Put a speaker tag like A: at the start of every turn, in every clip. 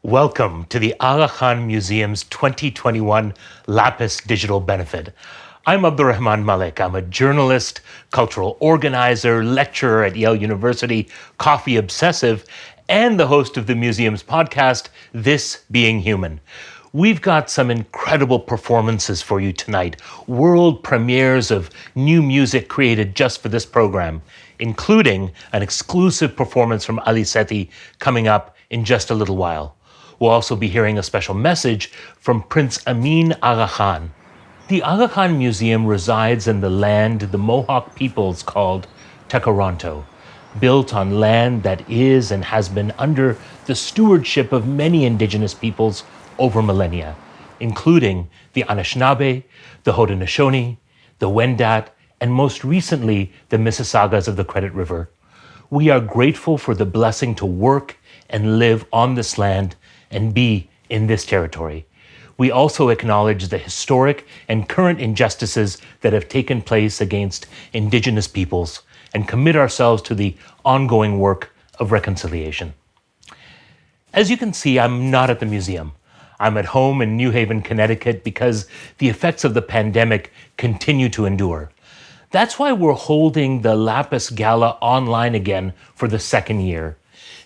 A: Welcome to the Aga Khan Museum's 2021 Lapis Digital Benefit. I'm Abdul-Rehman Malik. I'm a journalist, cultural organizer, lecturer at Yale University, coffee obsessive, and the host of the museum's podcast, This Being Human. We've got some incredible performances for you tonight, world premieres of new music created just for this program, including an exclusive performance from Ali Sethi coming up in just a little while. We'll also be hearing a special message from Prince Amin Aga Khan. The Aga Khan Museum resides in the land the Mohawk peoples called Tekaronto, built on land that is and has been under the stewardship of many indigenous peoples over millennia, including the Anishinaabe, the Haudenosaunee, the Wendat, and most recently, the Mississaugas of the Credit River. We are grateful for the blessing to work and live on this land and be in this territory. We also acknowledge the historic and current injustices that have taken place against Indigenous peoples and commit ourselves to the ongoing work of reconciliation. As you can see, I'm not at the museum. I'm at home in New Haven, Connecticut, because the effects of the pandemic continue to endure. That's why we're holding the Lapis Gala online again for the second year.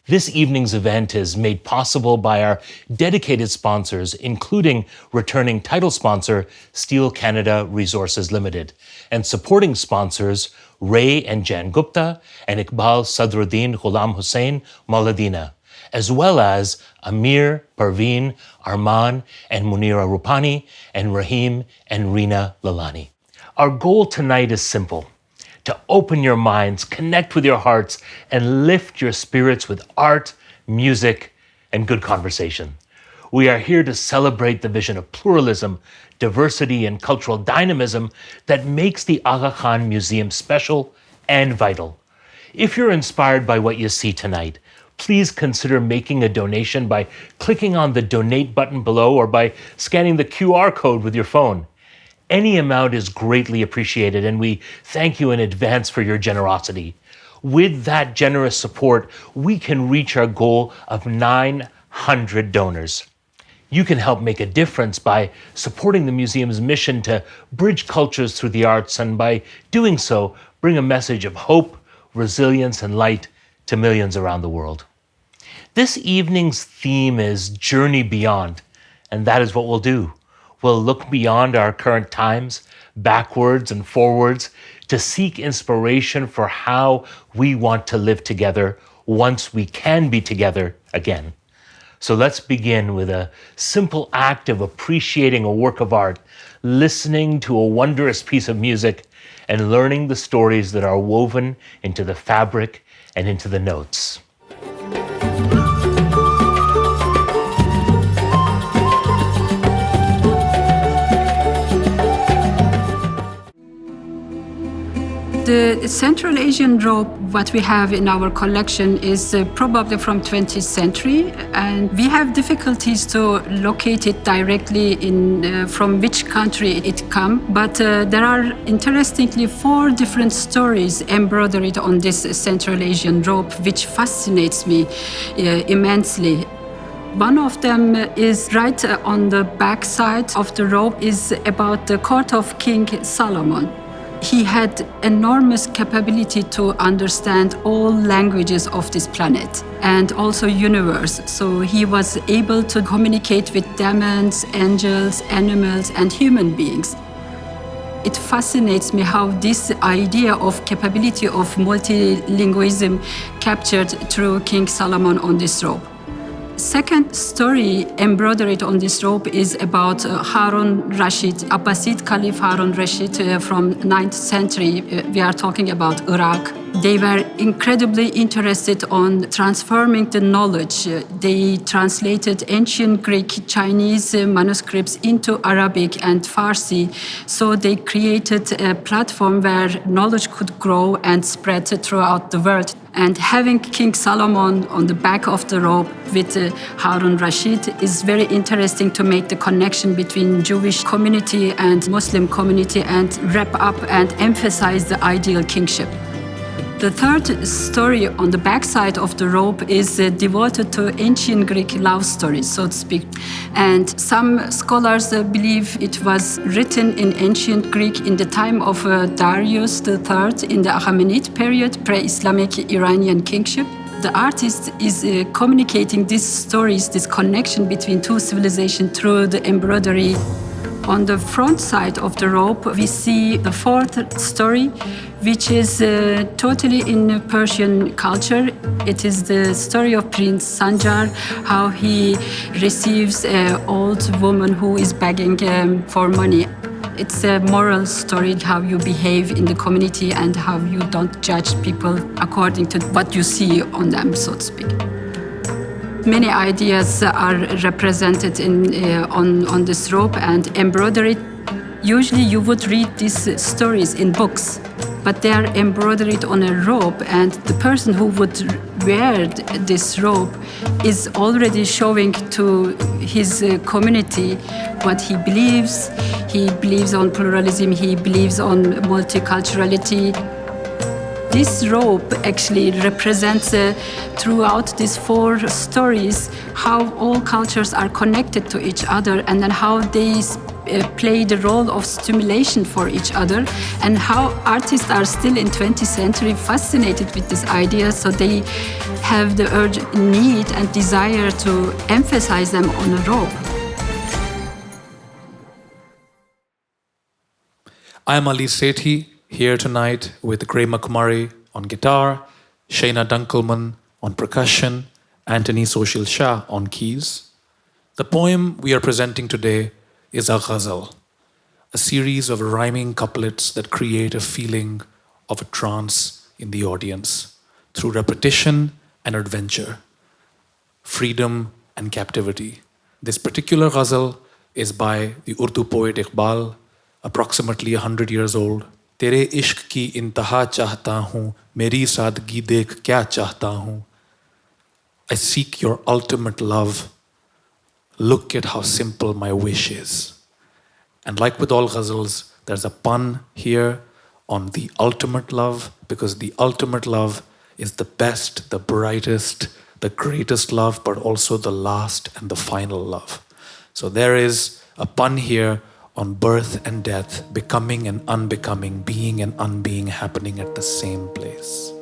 A: This evening's event is made possible by our dedicated sponsors, including returning title sponsor Steel Canada Resources Limited, and supporting sponsors Ray and Jan Gupta and Iqbal Sadruddin Ghulam Hussain Mauladina, as well as Amir, Parveen, Arman, and Munira Rupani, and Rahim and Rina Lalani. Our goal tonight is simple: to open your minds, connect with your hearts, and lift your spirits with art, music, and good conversation. We are here to celebrate the vision of pluralism, diversity, and cultural dynamism that makes the Aga Khan Museum special and vital. If you're inspired by what you see tonight, please consider making a donation by clicking on the donate button below or by scanning the QR code with your phone. Any amount is greatly appreciated, and we thank you in advance for your generosity. With that generous support, we can reach our goal of 900 donors. You can help make a difference by supporting the museum's mission to bridge cultures through the arts, and by doing so, bring a message of hope, resilience, and light to millions around the world. This evening's theme is Journey Beyond, and that is what we'll do. We'll look beyond our current times, backwards and forwards, to seek inspiration for how we want to live together once we can be together again. So let's begin with a simple act of appreciating a work of art, listening to a wondrous piece of music, and learning the stories that are woven into the fabric and into the notes.
B: The Central Asian robe, what we have in our collection, is probably from 20th century, and we have difficulties to locate it directly in from which country it come. But there are, interestingly, 4 different stories embroidered on this Central Asian robe, which fascinates me immensely. One of them is right on the back side of the robe, is about the court of King Solomon. He had enormous capability to understand all languages of this planet and also universe. So he was able to communicate with demons, angels, animals, and human beings. It fascinates me how this idea of capability of multilingualism captured through King Solomon on this robe. Second story embroidered on this robe is about Harun Rashid, Abbasid Caliph Harun Rashid from 9th century. We are talking about Iraq. They were incredibly interested on transforming the knowledge. They translated ancient Greek, Chinese manuscripts into Arabic and Farsi. So they created a platform where knowledge could grow and spread throughout the world. And having King Solomon on the back of the robe with Harun Rashid is very interesting to make the connection between Jewish community and Muslim community and wrap up and emphasize the ideal kingship. The third story on the backside of the robe is devoted to ancient Greek love stories, so to speak. And some scholars believe it was written in ancient Greek in the time of Darius III in the Achaemenid period, pre-Islamic Iranian kingship. The artist is communicating these stories, this connection between two civilizations through the embroidery. On the front side of the robe, we see the fourth story, which is totally in Persian culture. It is the story of Prince Sanjar, how he receives an old woman who is begging for money. It's a moral story, how you behave in the community and how you don't judge people according to what you see on them, so to speak. Many ideas are represented on this robe and embroidered. Usually you would read these stories in books, but they are embroidered on a robe, and the person who would wear this robe is already showing to his community what he believes. He believes on pluralism, he believes on multiculturality. This robe actually represents throughout these four stories how all cultures are connected to each other, and then how they play the role of stimulation for each other, and how artists are still in 20th century fascinated with this idea, so they have the urge, need and desire to emphasize them on a robe.
C: I'm Ali Sethi, here tonight with Grema Kumari on guitar, Shaina Dunkelman on percussion, Anthony Soshil Shah on keys. The poem we are presenting today is a ghazal, a series of rhyming couplets that create a feeling of a trance in the audience through repetition and adventure, freedom and captivity. This particular ghazal is by the Urdu poet Iqbal, approximately 100 years old. तेरे इश्क की इंतहा चाहता हूँ, मेरी सादगी देख क्या चाहता हूँ. I seek your ultimate love. Look at how simple my wish is. And like with all ghazals, there's a pun here on the ultimate love, because the ultimate love is the best, the brightest, the greatest love, but also the last and the final love. So there is a pun here on birth and death, becoming and unbecoming, being and unbeing happening at the same place.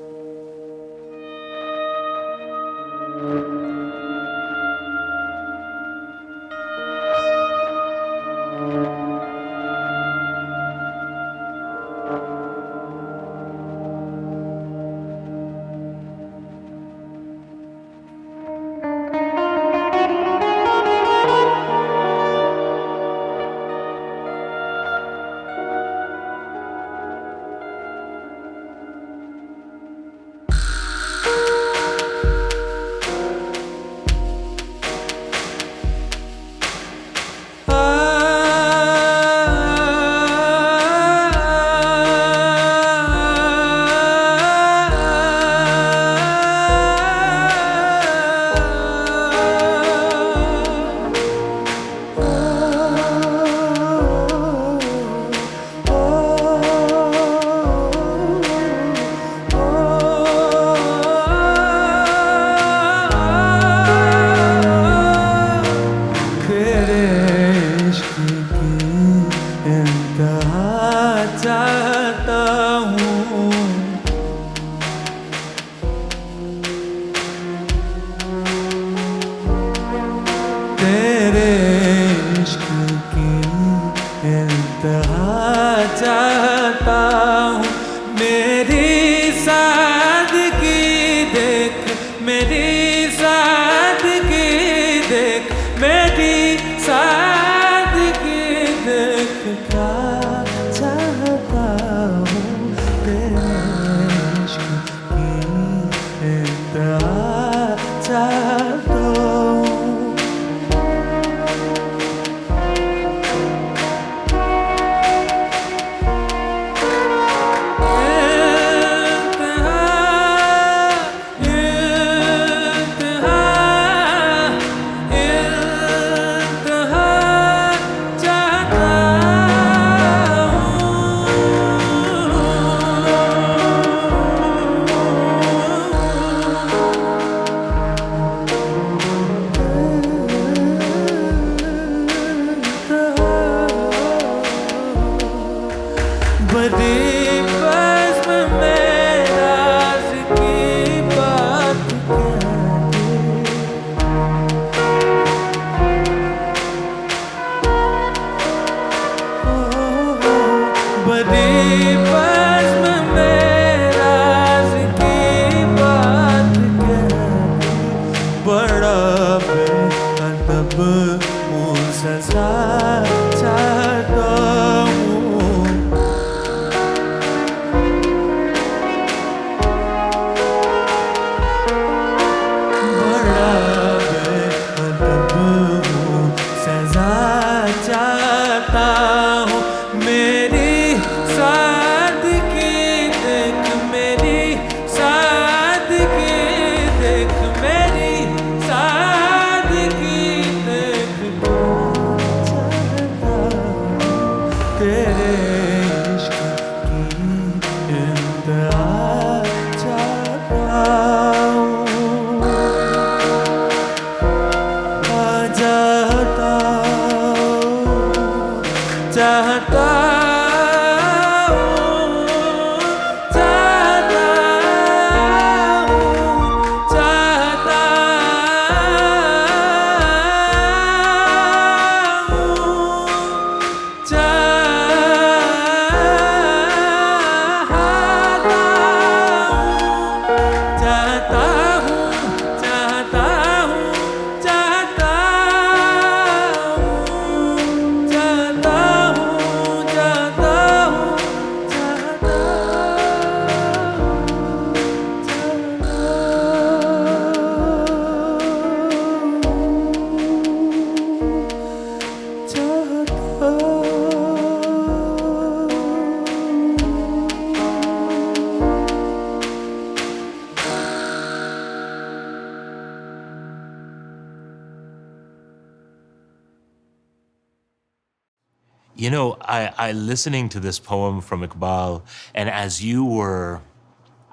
A: You know, I listening to this poem from Iqbal, and as you were,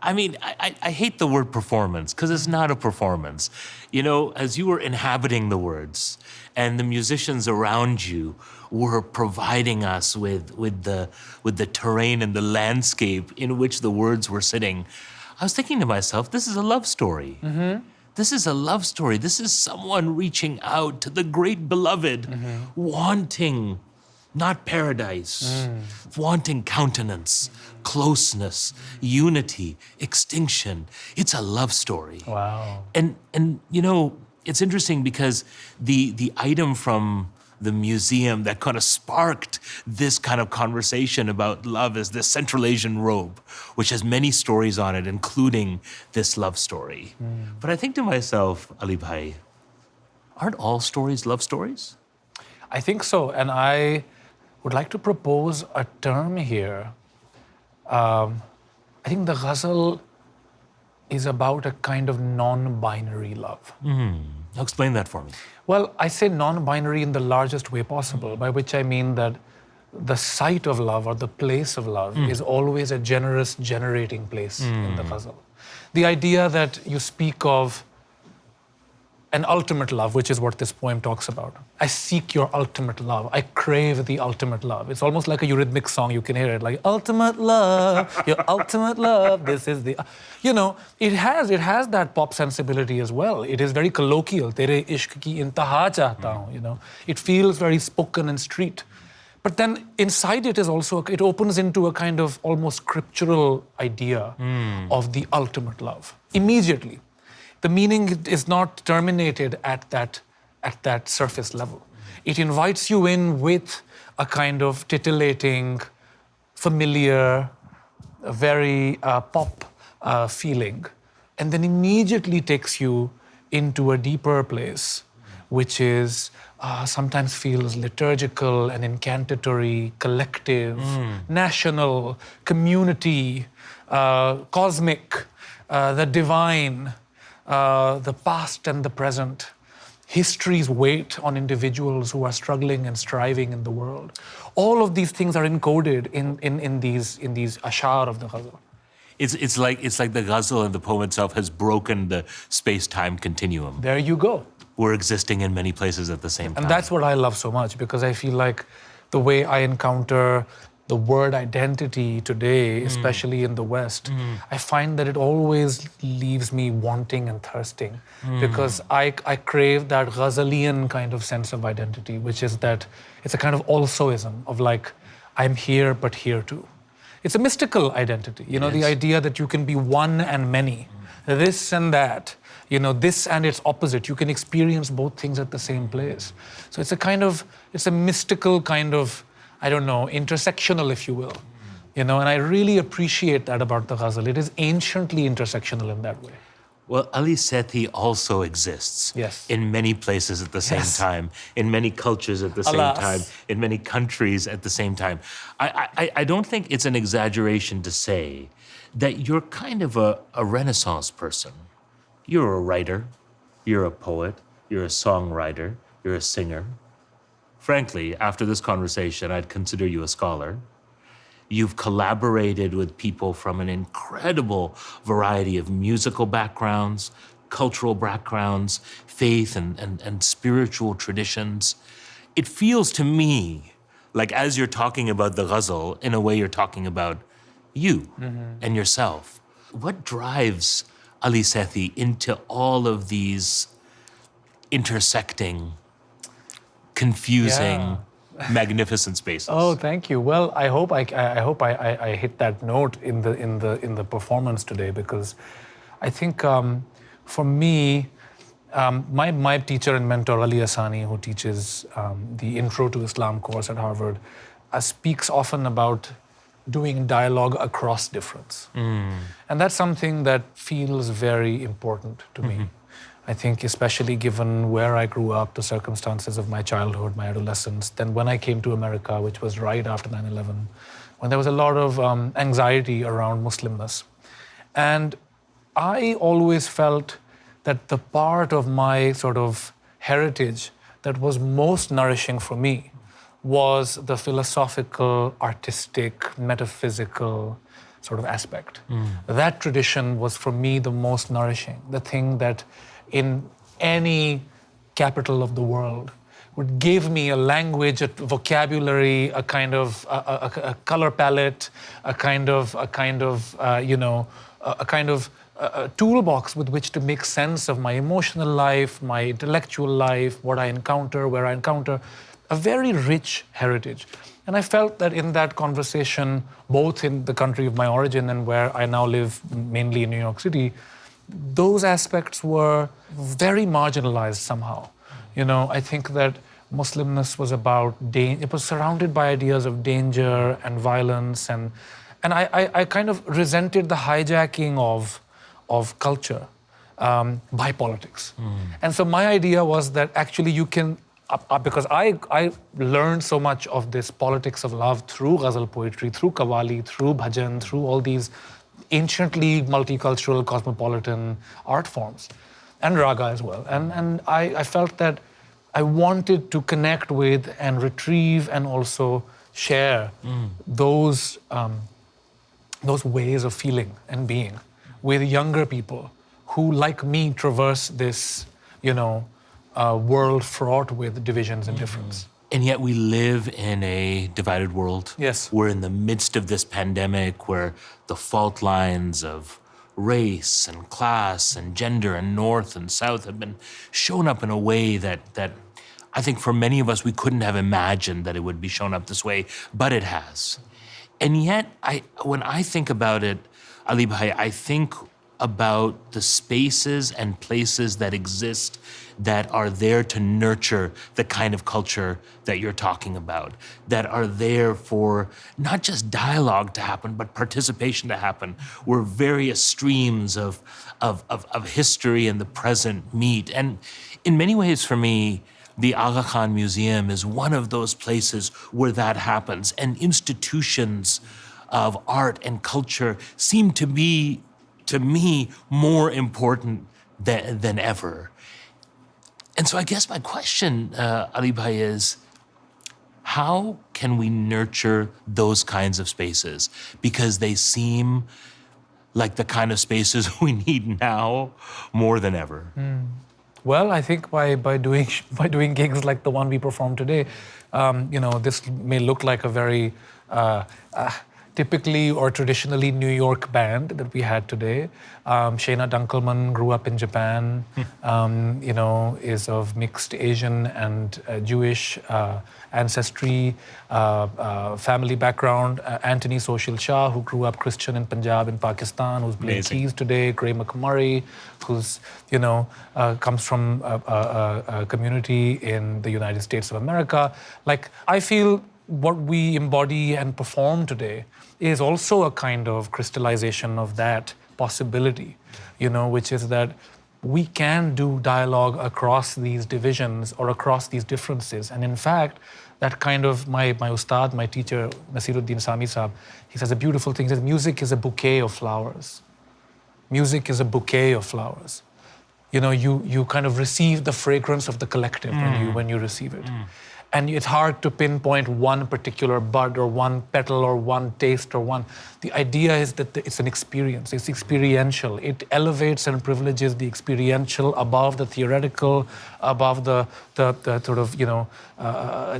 A: I hate the word performance because it's not a performance. You know, as you were inhabiting the words, and the musicians around you were providing us with the terrain and the landscape in which the words were sitting, I was thinking to myself, this is a love story. This is a love story. This is someone reaching out to the great beloved, wanting not paradise, wanting countenance, closeness, unity, extinction. It's a love story.
C: Wow.
A: And you know, it's interesting because the item from the museum that kind of sparked this kind of conversation about love is this Central Asian robe, which has many stories on it, including this love story. But I think to myself, Ali Bhai, aren't all stories love stories?
C: I think so, and I would like to propose a term here. I think the ghazal is about a kind of non-binary love.
A: Explain that for me.
C: Well, I say non-binary in the largest way possible, by which I mean that the site of love or the place of love is always a generous, generating place in the ghazal. The idea that you speak of an ultimate love, which is what this poem talks about. I seek your ultimate love. I crave the ultimate love. It's almost like a Eurythmics song. You can hear it like, ultimate love, your ultimate love, this is the... You know, it has that pop sensibility as well. It is very colloquial. Tere ishq ki intaha chahta hu, you know. It feels very spoken and street. But then inside it is also, it opens into a kind of almost scriptural idea of the ultimate love. Immediately. The meaning is not terminated at that surface level. It invites you in with a kind of titillating, familiar, very pop feeling, and then immediately takes you into a deeper place, which is sometimes feels liturgical and incantatory, collective, national, community, cosmic, the divine, the past and the present, history's weight on individuals who are struggling and striving in the world. All of these things are encoded in these ashar of the ghazal.
A: It's like the ghazal and the poem itself has broken the space-time continuum.
C: There you go.
A: We're existing in many places at the same time.
C: And that's what I love so much, because I feel like the way I encounter the word identity today, especially in the West, I find that it always leaves me wanting and thirsting because I crave that Ghazalian kind of sense of identity, which is that it's a kind of alsoism of like, I'm here, but here too. It's a mystical identity, you know, the idea that you can be one and many, this and that, you know, this and its opposite. You can experience both things at the same place. So it's a mystical kind of, I don't know, intersectional, if you will, you know, and I really appreciate that about the ghazal. It is anciently intersectional in that way.
A: Well, Ali Sethi also exists in many places at the same time, in many cultures at the same time, in many countries at the same time. I don't think it's an exaggeration to say that you're kind of a Renaissance person. You're a writer, you're a poet, you're a songwriter, you're a singer. Frankly, after this conversation, I'd consider you a scholar. You've collaborated with people from an incredible variety of musical backgrounds, cultural backgrounds, faith and spiritual traditions. It feels to me like as you're talking about the ghazal, in a way you're talking about you and yourself. What drives Ali Sethi into all of these intersecting, confusing, magnificent spaces?
C: Oh, thank you. Well, I hope I hit that note in the performance today, because I think for me, my teacher and mentor Ali Asani, who teaches the Intro to Islam course at Harvard, speaks often about doing dialogue across difference, and that's something that feels very important to me. I think especially given where I grew up, the circumstances of my childhood, my adolescence, then when I came to America, which was right after 9/11, when there was a lot of anxiety around Muslimness. And I always felt that the part of my sort of heritage that was most nourishing for me was the philosophical, artistic, metaphysical sort of aspect. That tradition was for me the most nourishing, the thing that in any capital of the world would give me a language, a vocabulary, a kind of a color palette, a kind of toolbox with which to make sense of my emotional life, my intellectual life, what I encounter, where I encounter, a very rich heritage. And I felt that in that conversation, both in the country of my origin and where I now live, mainly in New York City, those aspects were very marginalized somehow. You know, I think that Muslimness was about, it was surrounded by ideas of danger and violence, and I kind of resented the hijacking of culture by politics. And so my idea was that actually you can, because I learned so much of this politics of love through ghazal poetry, through qawwali, through bhajan, through all these anciently multicultural, cosmopolitan art forms, and raga as well. And I felt that I wanted to connect with and retrieve and also share those ways of feeling and being with younger people who, like me, traverse this, world fraught with divisions and difference.
A: And yet we live in a divided world.
C: Yes.
A: We're in the midst of this pandemic where the fault lines of race and class and gender and north and south have been shown up in a way that I think for many of us, we couldn't have imagined that it would be shown up this way, but it has. And yet, when I think about it, Ali Bhai, I think about the spaces and places that exist that are there to nurture the kind of culture that you're talking about, that are there for not just dialogue to happen, but participation to happen, where various streams of history and the present meet. And in many ways, for me, the Aga Khan Museum is one of those places where that happens, and institutions of art and culture seem to be, to me, more important than ever. And so I guess my question, Ali Bhai, is how can we nurture those kinds of spaces? Because they seem like the kind of spaces we need now more than ever.
C: Well, I think by doing gigs like the one we performed today, this may look like a very typically or traditionally New York band that we had today. Shayna Dunkelman grew up in Japan, is of mixed Asian and Jewish ancestry, family background. Anthony Social Shah, who grew up Christian in Punjab in Pakistan, who's playing keys today. Gray McMurray, who's, comes from a community in the United States of America. Like, I feel what we embody and perform today is also a kind of crystallization of that possibility, which is that we can do dialogue across these divisions or across these differences. And in fact, that kind of, my ustad, my teacher, Nasiruddin Sami Saab, he says a beautiful thing. He says, music is a bouquet of flowers. Music is a bouquet of flowers. You kind of receive the fragrance of the collective when you receive it. And it's hard to pinpoint one particular bud or one petal or one taste or one. The idea is that it's an experience. It's experiential. It elevates and privileges the experiential above the theoretical, above the sort of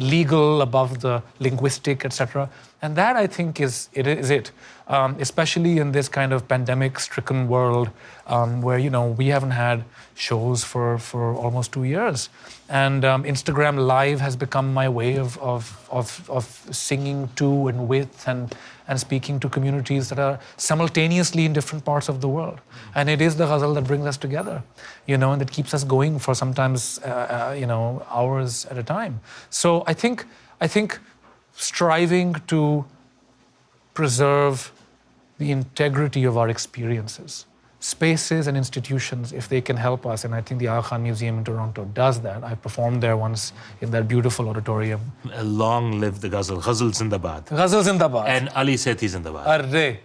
C: legal, above the linguistic, etc. And that, I think, is it. Especially in this kind of pandemic-stricken world, where we haven't had shows for almost 2 years, and Instagram Live has become my way of singing to and with and speaking to communities that are simultaneously in different parts of the world. And it is the ghazal that brings us together, and that keeps us going for sometimes hours at a time. So I think striving to preserve the integrity of our experiences, spaces and institutions, if they can help us, and I think the Aga Khan Museum in Toronto does that. I performed there once in that beautiful auditorium.
A: Long live the ghazal. Ghazal Zindabad.
C: Ghazal Zindabad.
A: And Ali Sethi Zindabad.
C: Arre.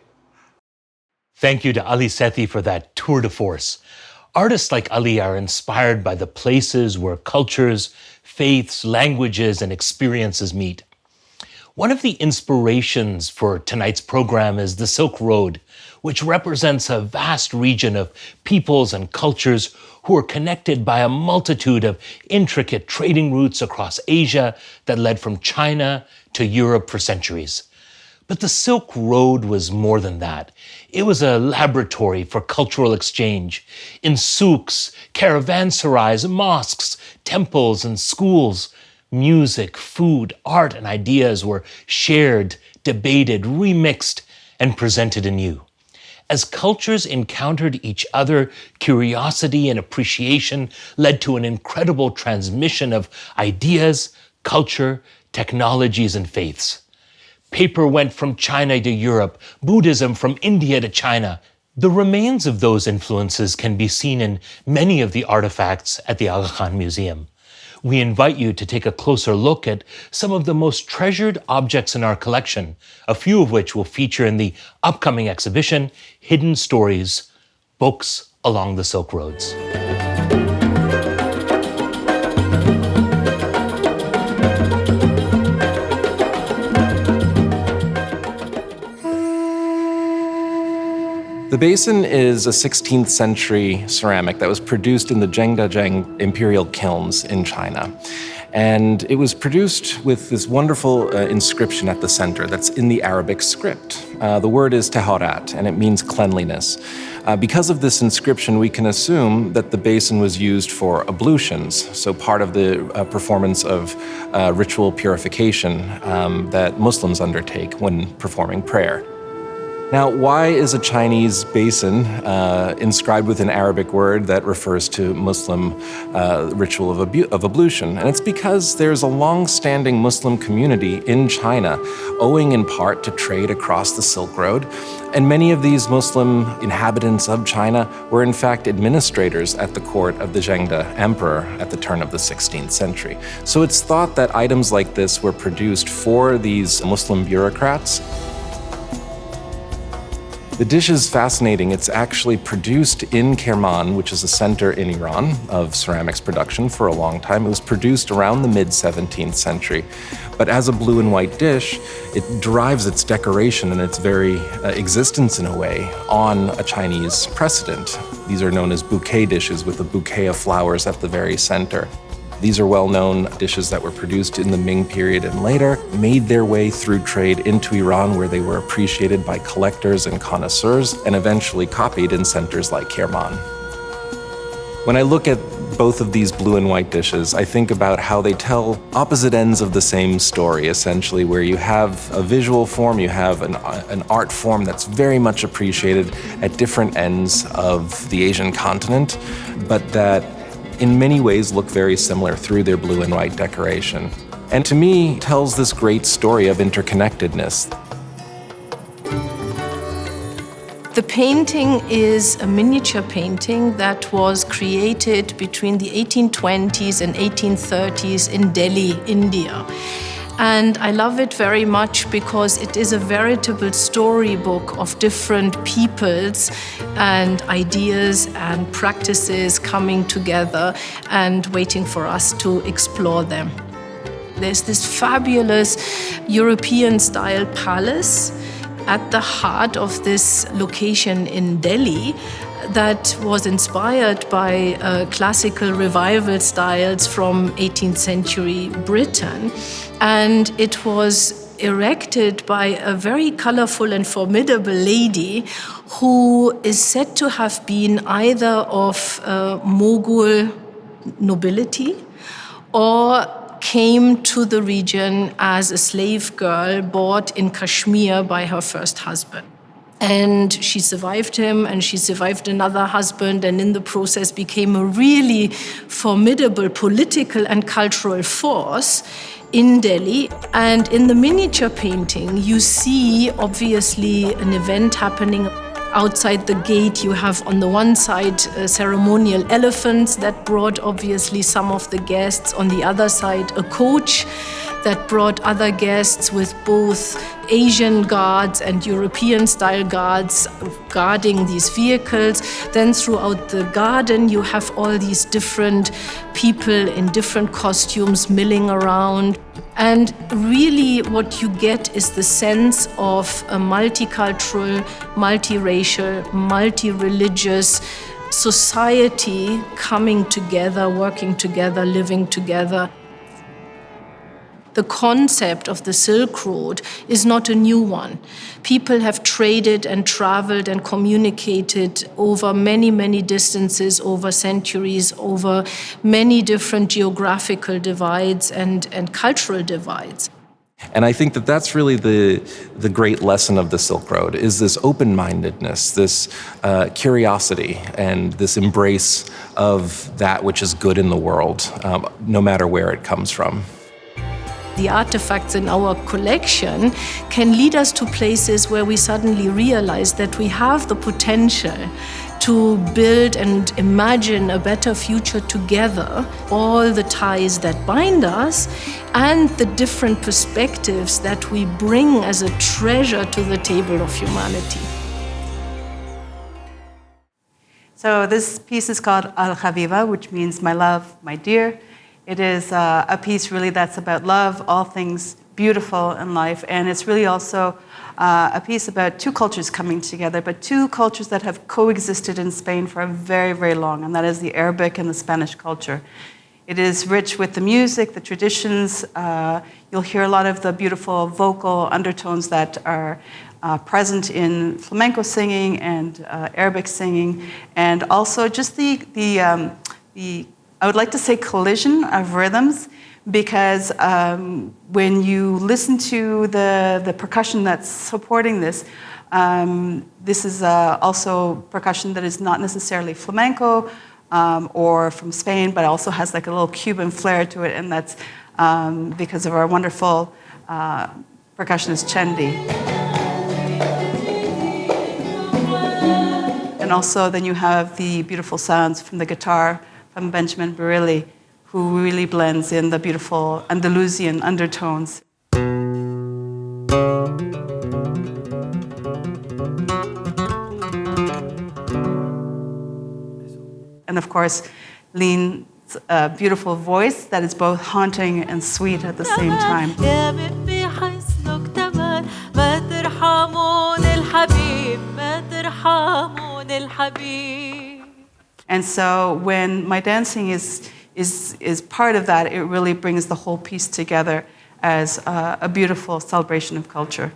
A: Thank you to Ali Sethi for that tour de force. Artists like Ali are inspired by the places where cultures, faiths, languages, and experiences meet. One of the inspirations for tonight's program is the Silk Road, which represents a vast region of peoples and cultures who are connected by a multitude of intricate trading routes across Asia that led from China to Europe for centuries. But the Silk Road was more than that. It was a laboratory for cultural exchange. In souks, caravanserais, mosques, temples, and schools, music, food, art, and ideas were shared, debated, remixed, and presented anew. As cultures encountered each other, curiosity and appreciation led to an incredible transmission of ideas, culture, technologies, and faiths. Paper went from China to Europe, Buddhism from India to China. The remains of those influences can be seen in many of the artifacts at the Aga Khan Museum. We invite you to take a closer look at some of the most treasured objects in our collection, a few of which will feature in the upcoming exhibition, Hidden Stories, Books Along the Silk Roads.
D: The basin is a 16th century ceramic that was produced in the Zhengdazheng imperial kilns in China. And it was produced with this wonderful inscription at the center that's in the Arabic script. The word is taharat, and it means cleanliness. Because of this inscription, we can assume that the basin was used for ablutions, so part of the performance of ritual purification that Muslims undertake when performing prayer. Now, why is a Chinese basin inscribed with an Arabic word that refers to Muslim ritual of ablution? And it's because there's a long-standing Muslim community in China, owing in part to trade across the Silk Road. And many of these Muslim inhabitants of China were in fact administrators at the court of the Zhengde emperor at the turn of the 16th century. So it's thought that items like this were produced for these Muslim bureaucrats. The dish is fascinating. It's actually produced in Kerman, which is a center in Iran of ceramics production for a long time. It was produced around the mid-17th century. But as a blue and white dish, it derives its decoration and its very existence in a way on a Chinese precedent. These are known as bouquet dishes with a bouquet of flowers at the very center. These are well-known dishes that were produced in the Ming period and later, made their way through trade into Iran, where they were appreciated by collectors and connoisseurs, and eventually copied in centers like Kerman. When I look at both of these blue and white dishes, I think about how they tell opposite ends of the same story, essentially, where you have a visual form, you have an art form that's very much appreciated at different ends of the Asian continent, but that in many ways look very similar through their blue and white decoration. And to me, tells this great story of interconnectedness.
E: The painting is a miniature painting that was created between the 1820s and 1830s in Delhi, India. And I love it very much because it is a veritable storybook of different peoples and ideas and practices coming together and waiting for us to explore them. There's this fabulous European-style palace at the heart of this location in Delhi that was inspired by classical revival styles from 18th century Britain. And it was erected by a very colorful and formidable lady who is said to have been either of Mughal nobility or came to the region as a slave girl bought in Kashmir by her first husband. And she survived him, and she survived another husband, and in the process became a really formidable political and cultural force in Delhi. And in the miniature painting, you see obviously an event happening. Outside the gate, you have on the one side ceremonial elephants that brought obviously some of the guests. On the other side, a coach that brought other guests with both Asian guards and European-style guards guarding these vehicles. Then throughout the garden, you have all these different people in different costumes milling around. And really what you get is the sense of a multicultural, multiracial, multi-religious society coming together, working together, living together. The concept of the Silk Road is not a new one. People have traded and traveled and communicated over many, many distances, over centuries, over many different geographical divides and cultural divides.
D: And I think that that's really the great lesson of the Silk Road, is this open-mindedness, this curiosity, and this embrace of that which is good in the world, no matter where it comes from.
E: The artifacts in our collection can lead us to places where we suddenly realize that we have the potential to build and imagine a better future together, all the ties that bind us and the different perspectives that we bring as a treasure to the table of humanity.
F: So this piece is called Al-Habiba, which means my love, my dear. It is a piece really that's about love, all things beautiful in life, and it's really also a piece about two cultures coming together, but two cultures that have coexisted in Spain for a very, very long, and that is the Arabic and the Spanish culture. It is rich with the music, the traditions. You'll hear a lot of the beautiful vocal undertones that are present in flamenco singing and Arabic singing, and also just the I would like to say collision of rhythms, because when you listen to the percussion that's supporting this, this is also percussion that is not necessarily flamenco or from Spain, but also has like a little Cuban flair to it, and that's because of our wonderful percussionist Chendi. And also then you have the beautiful sounds from the guitar from Benjamin Barilli, who really blends in the beautiful Andalusian undertones. And of course, Leen's beautiful voice that is both haunting and sweet at the same time. And so when my dancing is is part of that. It really brings the whole piece together as a beautiful celebration of culture.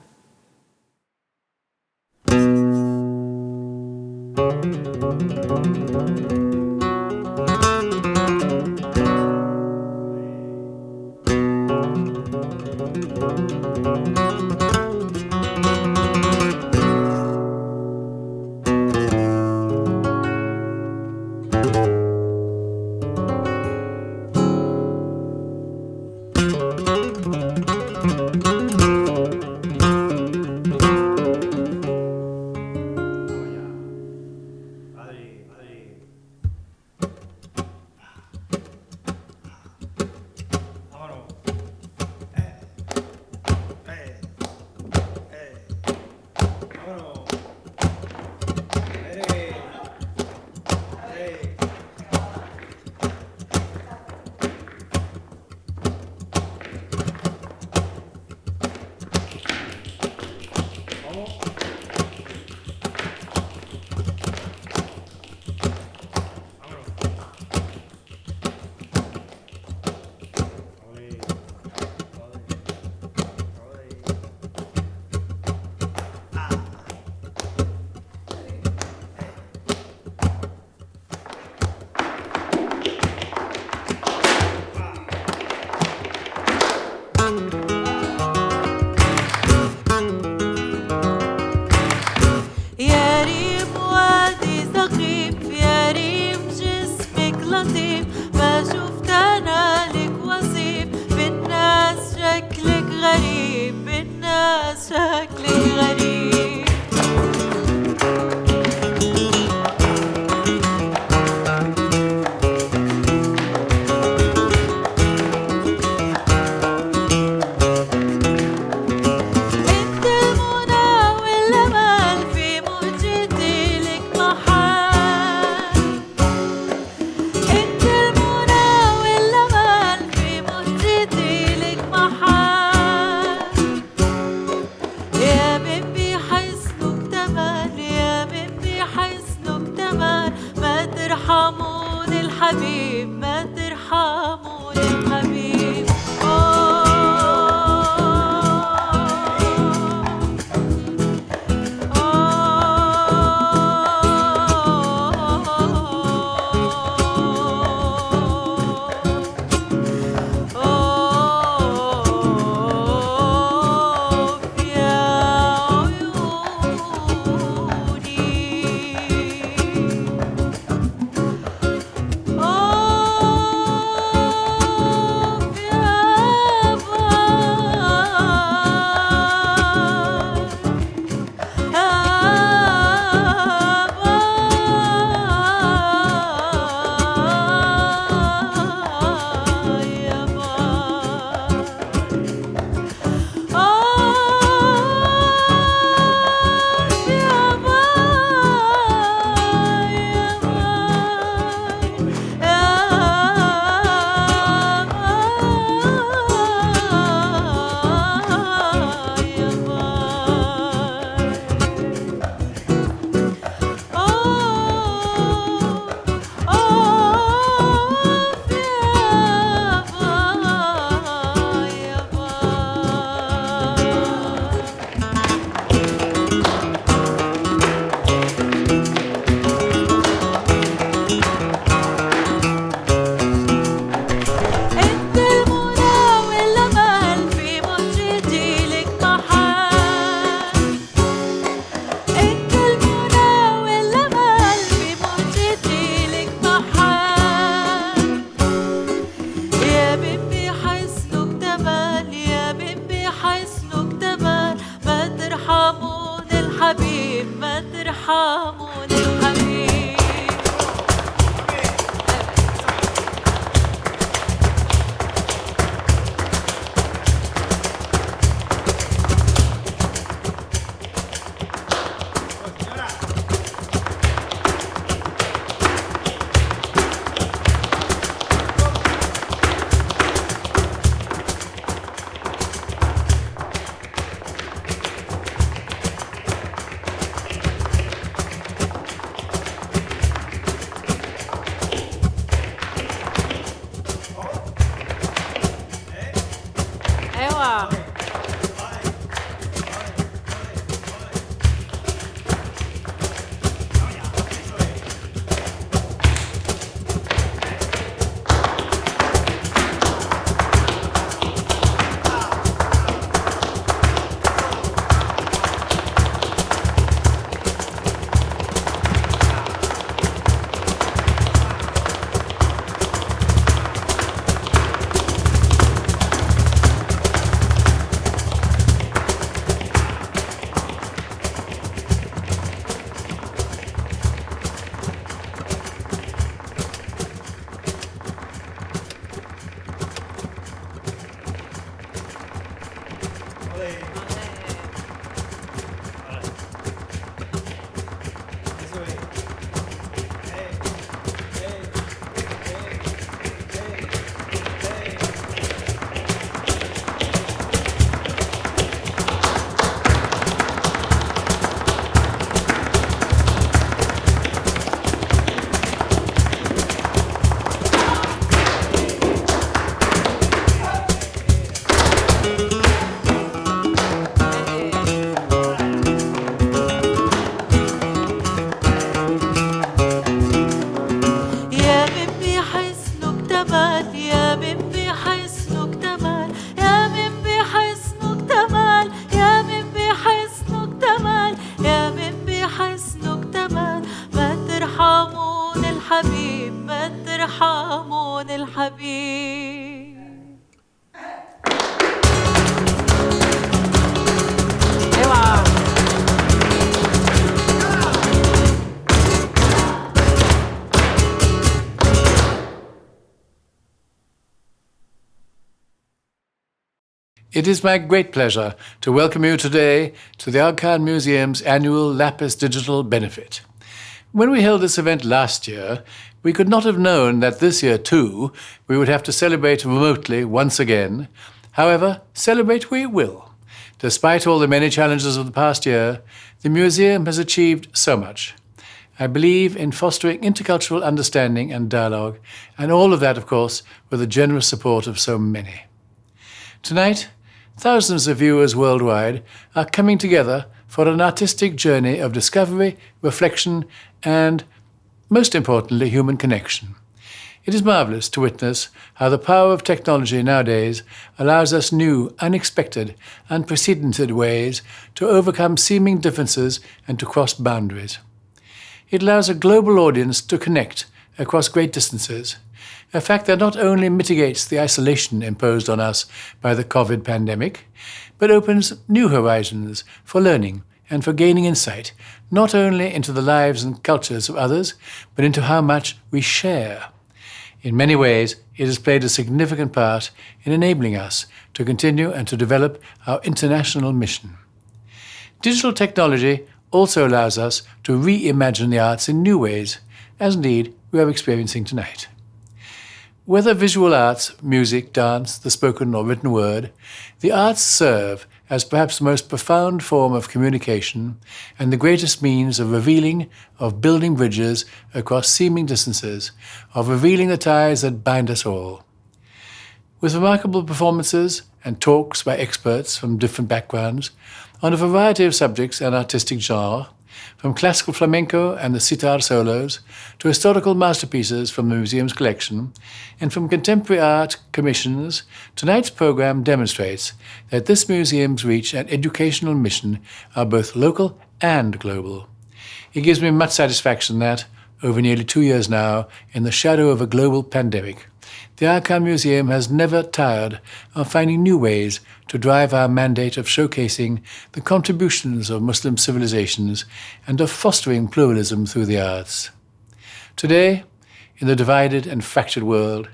G: It is my great pleasure to welcome you today to the Aga Khan Museum's annual Lapis Digital Benefit. When we held this event last year, we could not have known that this year too we would have to celebrate remotely once again. However, celebrate we will. Despite all the many challenges of the past year, the museum has achieved so much. I believe in fostering intercultural understanding and dialogue, and all of that, of course, with the generous support of so many. Tonight, thousands of viewers worldwide are coming together for an artistic journey of discovery, reflection, and, most importantly, human connection. It is marvelous to witness how the power of technology nowadays allows us new, unexpected, unprecedented ways to overcome seeming differences and to cross boundaries. It allows a global audience to connect across great distances, a fact that not only mitigates the isolation imposed on us by the COVID pandemic, but opens new horizons for learning and for gaining insight, not only into the lives and cultures of others, but into how much we share. In many ways, it has played a significant part in enabling us to continue and to develop our international mission. Digital technology also allows us to reimagine the arts in new ways, as indeed we are experiencing tonight. Whether visual arts, music, dance, the spoken or written word, the arts serve as perhaps the most profound form of communication and the greatest means of revealing, of building bridges across seeming distances, of revealing the ties that bind us all. With remarkable performances and talks by experts from different backgrounds on a variety of subjects and artistic genre, from classical flamenco and the sitar solos to historical masterpieces from the museum's collection, and from contemporary art commissions, tonight's program demonstrates that this museum's reach and educational mission are both local and global. It gives me much satisfaction that, over nearly 2 years now, in the shadow of a global pandemic, the Aga Khan Museum has never tired of finding new ways to drive our mandate of showcasing the contributions of Muslim civilizations and of fostering pluralism through the arts. Today, in the divided and fractured world,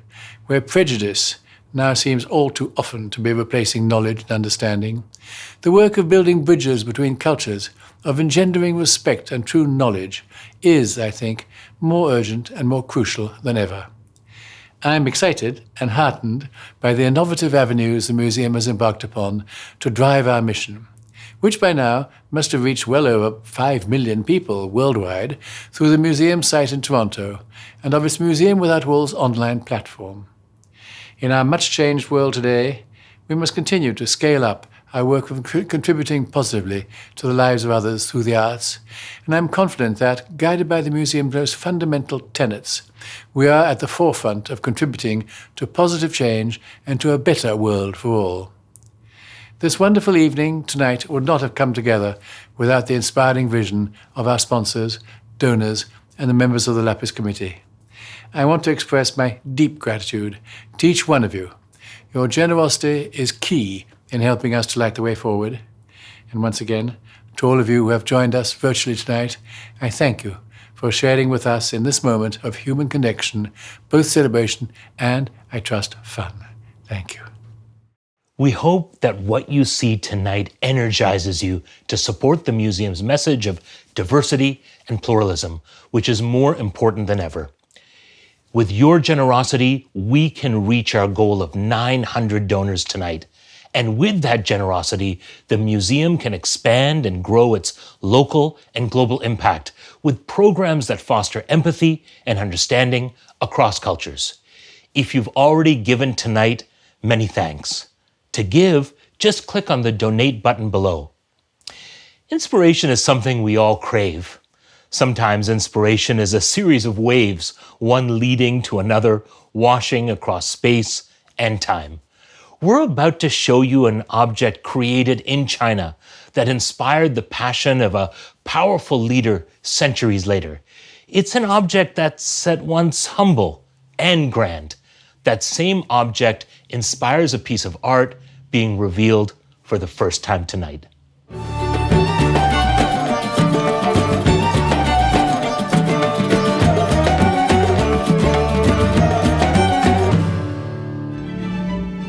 G: where prejudice now seems all too often to be replacing knowledge and understanding, the work of building bridges between cultures, of engendering respect and true knowledge, is, I think, more urgent and more crucial than ever. I am excited and heartened by the innovative avenues the museum has embarked upon to drive our mission, which by now must have reached well over 5 million people worldwide through the museum site in Toronto and of its Museum Without Walls online platform. In our much-changed world today, we must continue to scale up our work of contributing positively to the lives of others through the arts, and I am confident that, guided by the museum's most fundamental tenets, we are at the forefront of contributing to positive change and to a better world for all. This wonderful evening tonight would not have come together without the inspiring vision of our sponsors, donors, and the members of the Lapis Committee. I want to express my deep gratitude to each one of you. Your generosity is key in helping us to light the way forward. And once again, to all of you who have joined us virtually tonight, I thank you for sharing with us in this moment of human connection, both celebration and, I trust, fun. Thank you.
A: We hope that what you see tonight energizes you to support the museum's message of diversity and pluralism, which is more important than ever. With your generosity, we can reach our goal of 900 donors tonight. And with that generosity, the museum can expand and grow its local and global impact with programs that foster empathy and understanding across cultures. If you've already given tonight, many thanks. To give, just click on the donate button below. Inspiration is something we all crave. Sometimes inspiration is a series of waves, one leading to another, washing across space and time. We're about to show you an object created in China that inspired the passion of a powerful leader centuries later. It's an object that's at once humble and grand. That same object inspires a piece of art being revealed for the first time tonight.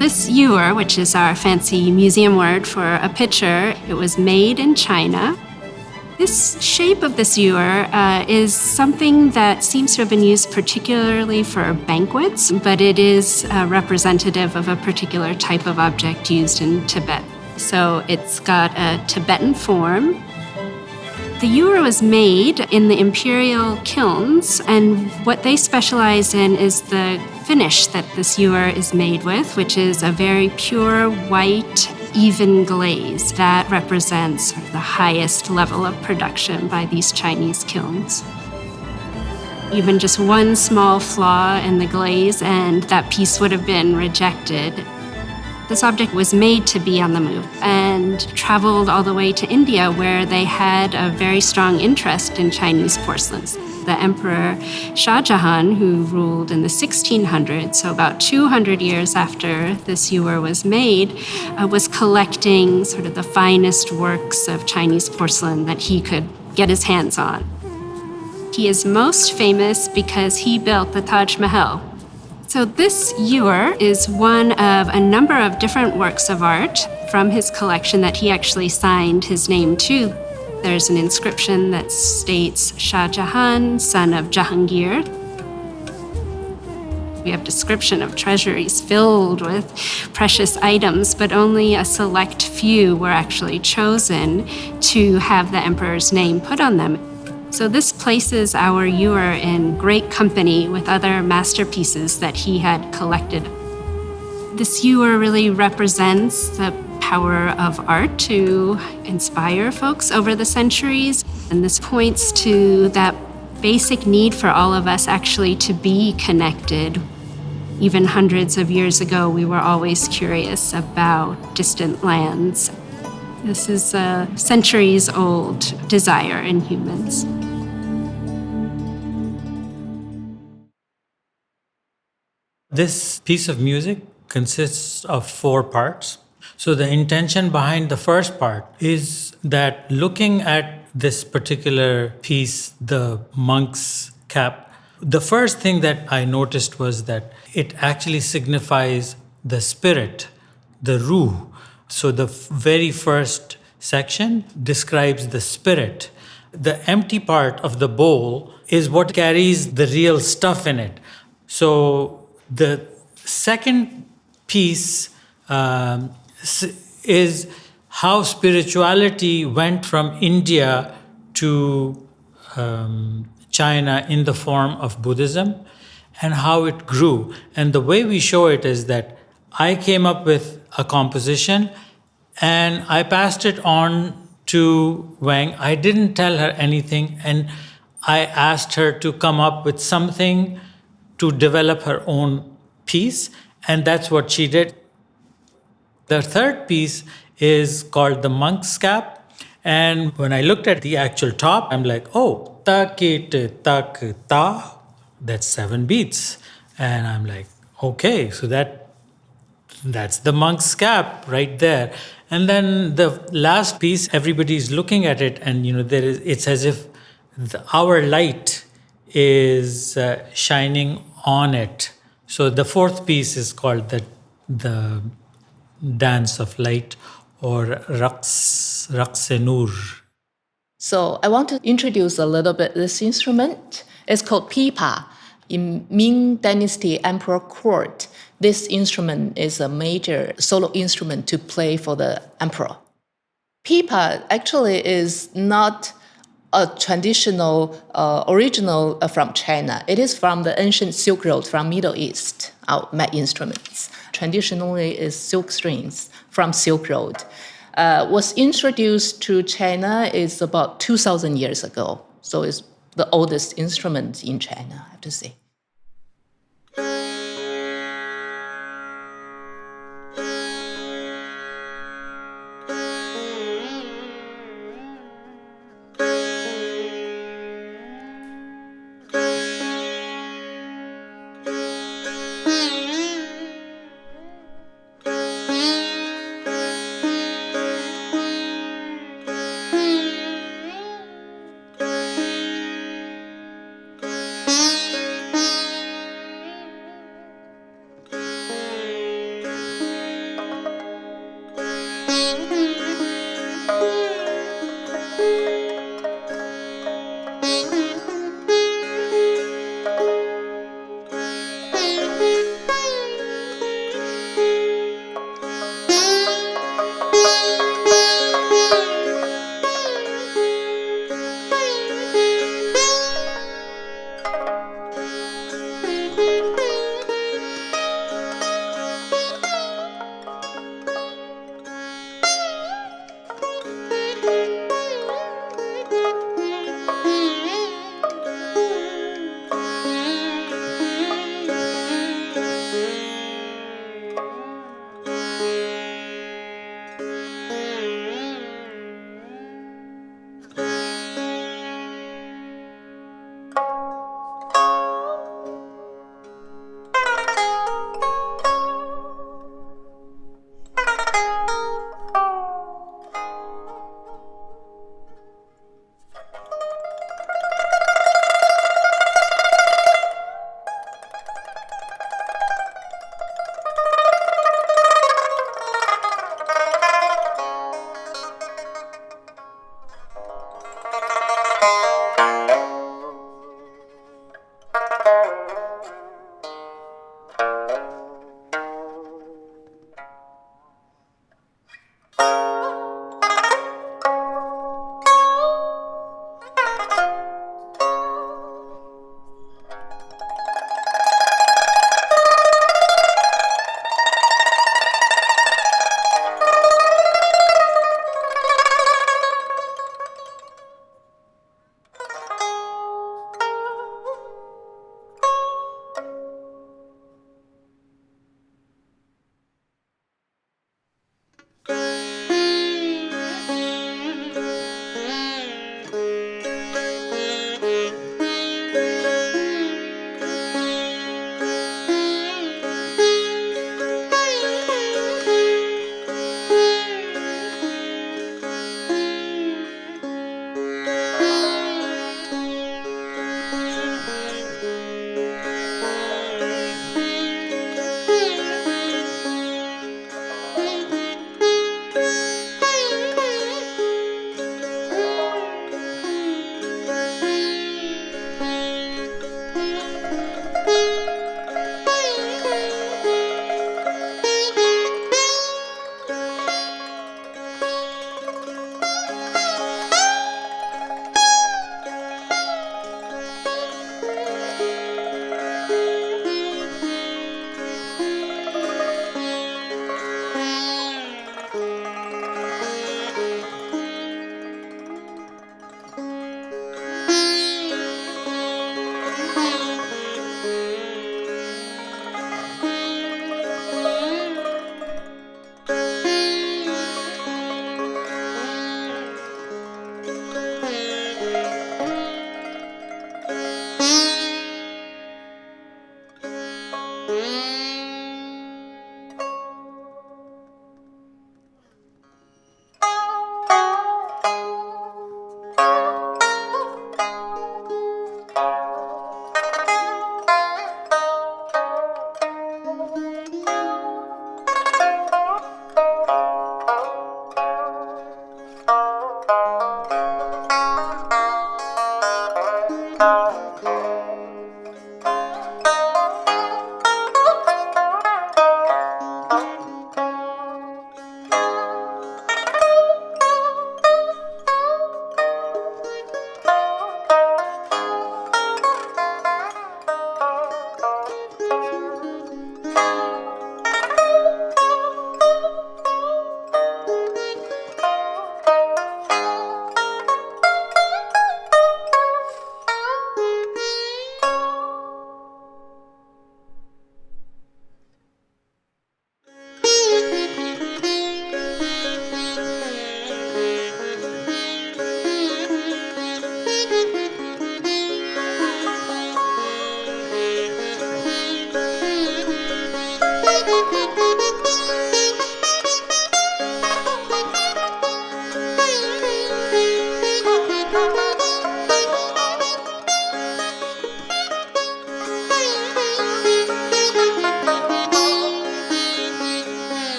B: This ewer
H: ewer, which is our fancy museum word for a pitcher. It was made in China. This shape of this ewer is something that seems to have been used particularly for banquets, but it is representative of a particular type of object used in Tibet. So it's got a Tibetan form. The ewer was made in the imperial kilns, and what they specialize in is the finish that this ewer is made with, which is a very pure white, even glaze that represents the highest level of production by these Chinese kilns. Even just one small flaw in the glaze and that piece would have been rejected. This object was made to be on the move and traveled all the way to India, where they had a very strong interest in Chinese porcelains. The Emperor Shah Jahan, who ruled in the 1600s, so about 200 years after this ewer was made, was collecting sort of the finest works of Chinese porcelain that he could get his hands on. He is most famous because he built the Taj Mahal. So this ewer is one of a number of different works of art from his collection that he actually signed his name to. There's an inscription that states Shah Jahan, son of Jahangir. We have description of treasuries filled with precious items, but only a select few were actually chosen to have the emperor's name put on them. So this places our ewer in great company with other masterpieces that he had collected. This ewer really represents the power of art to inspire folks over the centuries, and this points to that basic need for all of us actually to be connected. Even hundreds of years ago, we were always curious about distant lands. This is a centuries-old desire in humans.
I: This piece of music consists of 4 parts. So the intention behind the first part is that looking at this particular piece, the monk's cap, the first thing that I noticed was that it actually signifies the spirit, the ruh. So the very first section describes the spirit. The empty part of the bowl is what carries the real stuff in it. So the second piece is how spirituality went from India to China in the form of Buddhism and how it grew. And the way we show it is that I came up with a composition and I passed it on to Wang. I didn't tell her anything, and I asked her to come up with something to develop her own piece, and that's what she did. The third piece is called the monk's cap, and when I looked at the actual top, I'm like, oh, ta-ki-te, ta-ki-ta, that's 7 beats. And I'm like, okay, so that's the monk's cap right there. And then the last piece, everybody's looking at it, and it's as if our light is shining on it. So the fourth piece is called the dance of light, or Raqs-e-Noor.
J: So I want to introduce a little bit this instrument. It's called pipa. In Ming Dynasty Emperor Court, this instrument is a major solo instrument to play for the emperor. Pipa actually is not a traditional, original from China. It is from the ancient Silk Road from Middle East, our instruments. Traditionally is silk strings from Silk Road. Was introduced to China is about 2,000 years ago. So it's the oldest instrument in China, I have to say.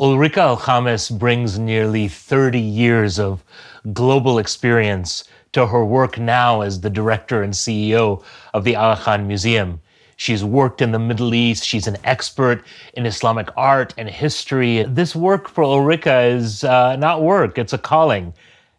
A: Ulrika Alhamis brings nearly 30 years of global experience to her work now as the director and CEO of the Aga Khan Museum. She's worked in the Middle East. She's an expert in Islamic art and history. This work for Ulrika is not work, it's a calling.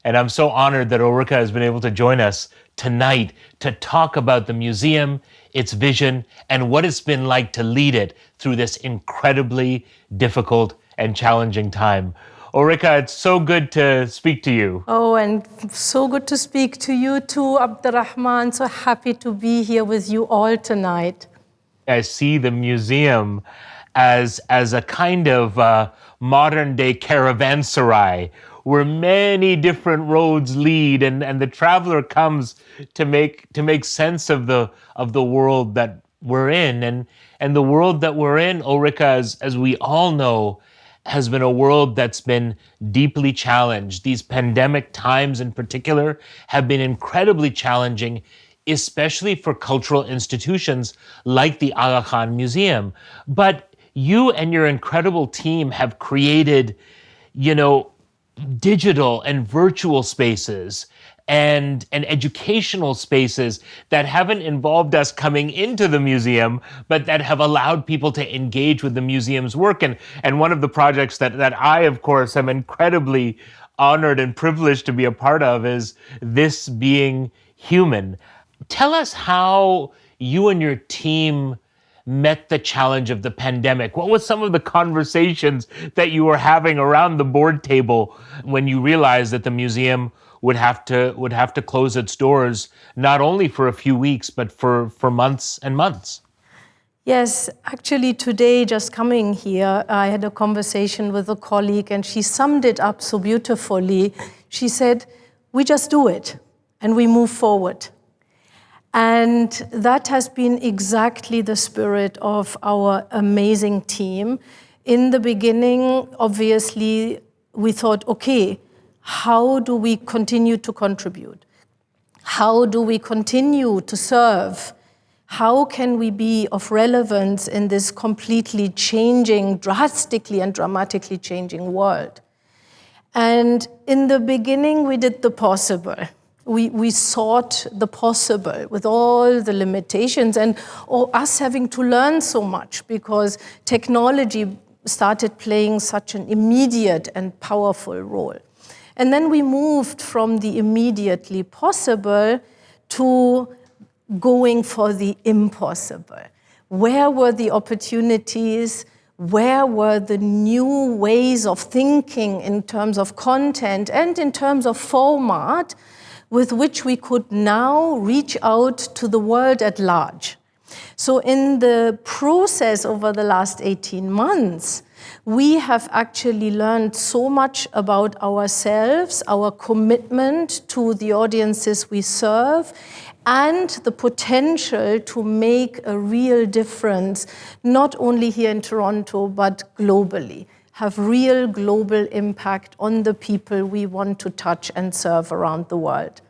A: And I'm so honored that Ulrika has been able to join us tonight to talk about the museum, its vision, and what it's been like to lead it through this incredibly difficult and challenging time. Ulrika, it's so good to speak to you.
E: Oh, and so good to speak to you too, Abdul-Rehman. So happy to be here with you all tonight.
A: I see the museum as a kind of modern-day caravanserai where many different roads lead, and the traveler comes to make sense of the world that we're in. And the world that we're in, Ulrika, as we all know, has been a world that's been deeply challenged. These pandemic times in particular have been incredibly challenging, especially for cultural institutions like the Aga Khan Museum. But you and your incredible team have created, digital and virtual spaces and educational spaces that haven't involved us coming into the museum, but that have allowed people to engage with the museum's work. And one of the projects that I, of course, am incredibly honored and privileged to be a part of is This Being Human. Tell us how you and your team met the challenge of the pandemic. What was some of the conversations that you were having around the board table when you realized that the museum would have to close its doors, not only for a few weeks, but for months and months?
E: Yes, actually today, just coming here, I had a conversation with a colleague and she summed it up so beautifully. She said, we just do it and we move forward. And that has been exactly the spirit of our amazing team. In the beginning, obviously, we thought, okay, how do we continue to contribute? How do we continue to serve? How can we be of relevance in this completely changing, drastically and dramatically changing world? And in the beginning, we did the possible. We sought the possible with all the limitations and us having to learn so much because technology started playing such an immediate and powerful role. And then we moved from the immediately possible to going for the impossible. Where were the opportunities? Where were the new ways of thinking in terms of content and in terms of format with which we could now reach out to the world at large? So in the process over the last 18 months, we have actually learned so much about ourselves, our commitment to the audiences we serve, and the potential to make a real difference, not only here in Toronto, but globally, have real global impact on the people we want to touch and serve around the world.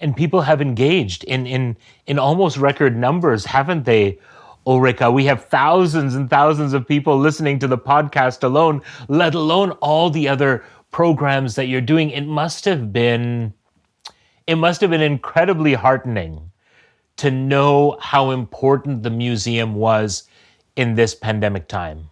A: And people have engaged in almost record numbers, haven't they, Ulrika? We have thousands and thousands of people listening to the podcast alone, let alone all the other programs that you're doing. It must have been incredibly heartening to know how important the museum was in this pandemic time.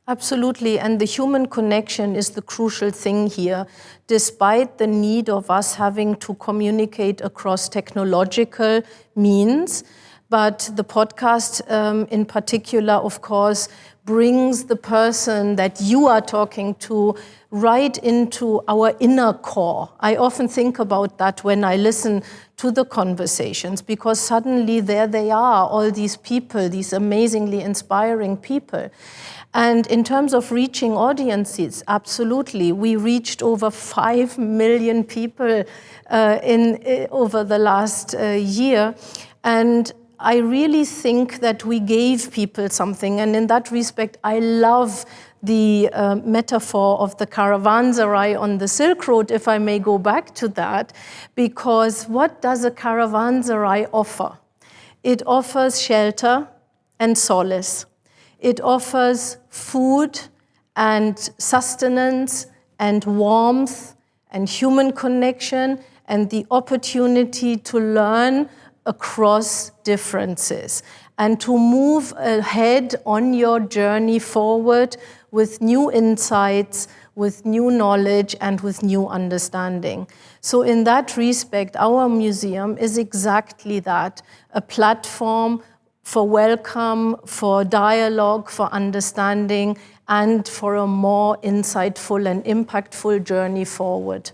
E: Absolutely, and the human connection is the crucial thing here. Despite the need of us having to communicate across technological means, but the podcast in particular, of course, brings the person that you are talking to right into our inner core. I often think about that when I listen to the conversations, because suddenly there they are, all these people, these amazingly inspiring people. And in terms of reaching audiences, absolutely. We reached over 5 million people over the last year. And I really think that we gave people something. And in that respect, I love the metaphor of the caravanserai on the Silk Road, if I may go back to that, because what does a caravanserai offer? It offers shelter and solace. It offers food and sustenance and warmth and human connection and the opportunity to learn across differences and to move ahead on your journey forward with new insights, with new knowledge, and with new understanding. So in that respect, our museum is exactly that, a platform for welcome, for dialogue, for understanding, and for a more insightful and impactful journey forward.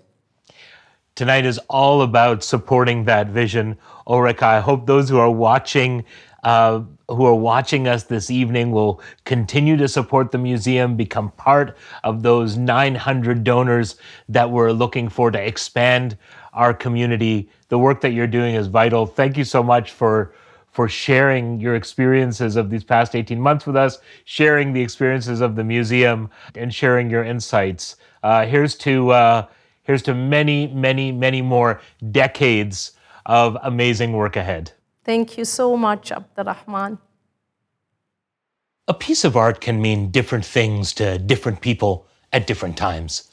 A: Tonight is all about supporting that vision. Ulrika, I hope those who are watching us this evening will continue to support the museum, become part of those 900 donors that we're looking for to expand our community. The work that you're doing is vital. Thank you so much for sharing your experiences of these past 18 months with us, sharing the experiences of the museum, and sharing your insights. Here's to many, many, many more decades of amazing work ahead.
E: Thank you so much, Abdul-Rehman.
A: A piece of art can mean different things to different people at different times.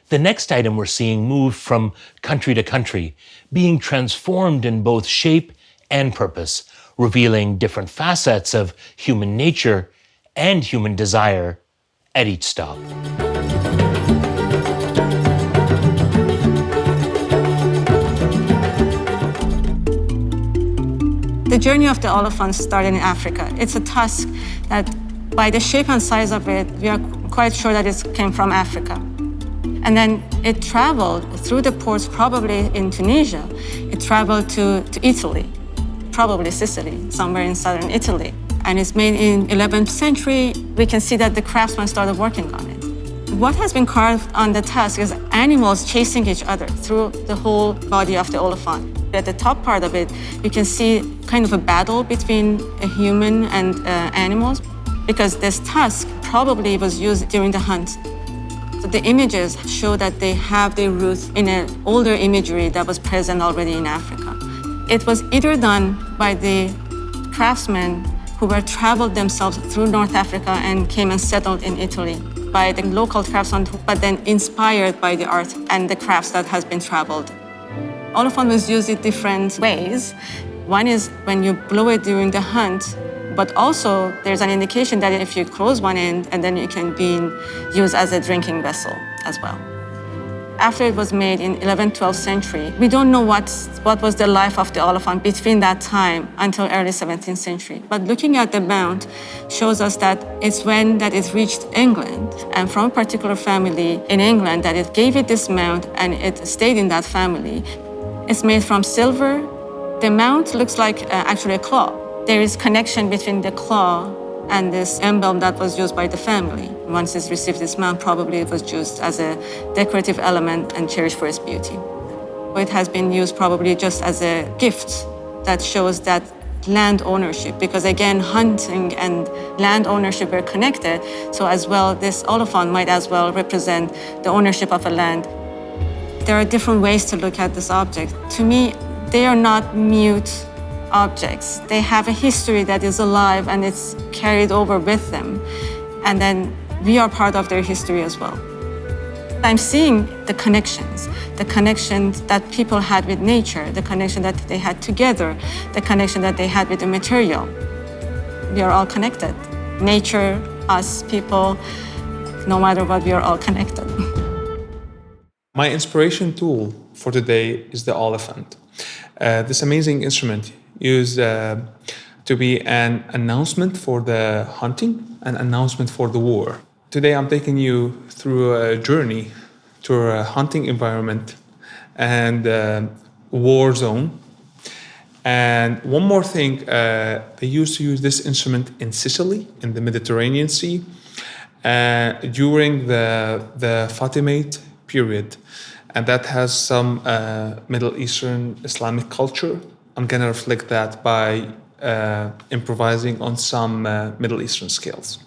A: The next item we're seeing moved from country to country, being transformed in both shape and purpose, revealing different facets of human nature and human desire at each stop.
K: The journey of the oliphant started in Africa. It's a tusk that, by the shape and size of it, we are quite sure that it came from Africa. And then it traveled through the ports, probably in Tunisia. It traveled to Italy, probably Sicily, somewhere in southern Italy. And it's made in 11th century. We can see that the craftsmen started working on it. What has been carved on the tusk is animals chasing each other through the whole body of the oliphant. At the top part of it, you can see kind of a battle between a human and animals, because this tusk probably was used during the hunt. So the images show that they have their roots in an older imagery that was present already in Africa. It was either done by the craftsmen who were traveled themselves through North Africa and came and settled in Italy, by the local craftsmen, but then inspired by the art and the crafts that has been traveled. Oliphant was used in different ways. One is when you blow it during the hunt, but also there's an indication that if you close one end, and then it can be used as a drinking vessel as well. After it was made in 11th, 12th century, we don't know what was the life of the oliphant between that time until early 17th century. But looking at the mount shows us that it's when that it reached England, and from a particular family in England, that it gave it this mount, and it stayed in that family. It's made from silver. The mount looks like actually a claw. There is connection between the claw and this emblem that was used by the family. Once it received this mount, probably it was used as a decorative element and cherished for its beauty. It has been used probably just as a gift that shows that land ownership, because again, hunting and land ownership are connected. So as well, this oliphant might as well represent the ownership of a land. There are different ways to look at this object. To me, they are not mute objects. They have a history that is alive and it's carried over with them. And then we are part of their history as well. I'm seeing the connections that people had with nature, the connection that they had together, the connection that they had with the material. We are all connected. Nature, us, people, no matter what, we are all connected.
L: My inspiration tool for today is the oliphant. This amazing instrument used to be an announcement for the hunting, an announcement for the war. Today I'm taking you through a journey to a hunting environment and war zone. And one more thing, they used to use this instrument in Sicily, in the Mediterranean Sea, during the Fatimid period. And that has some Middle Eastern Islamic culture. I'm gonna reflect that by improvising on some Middle Eastern scales.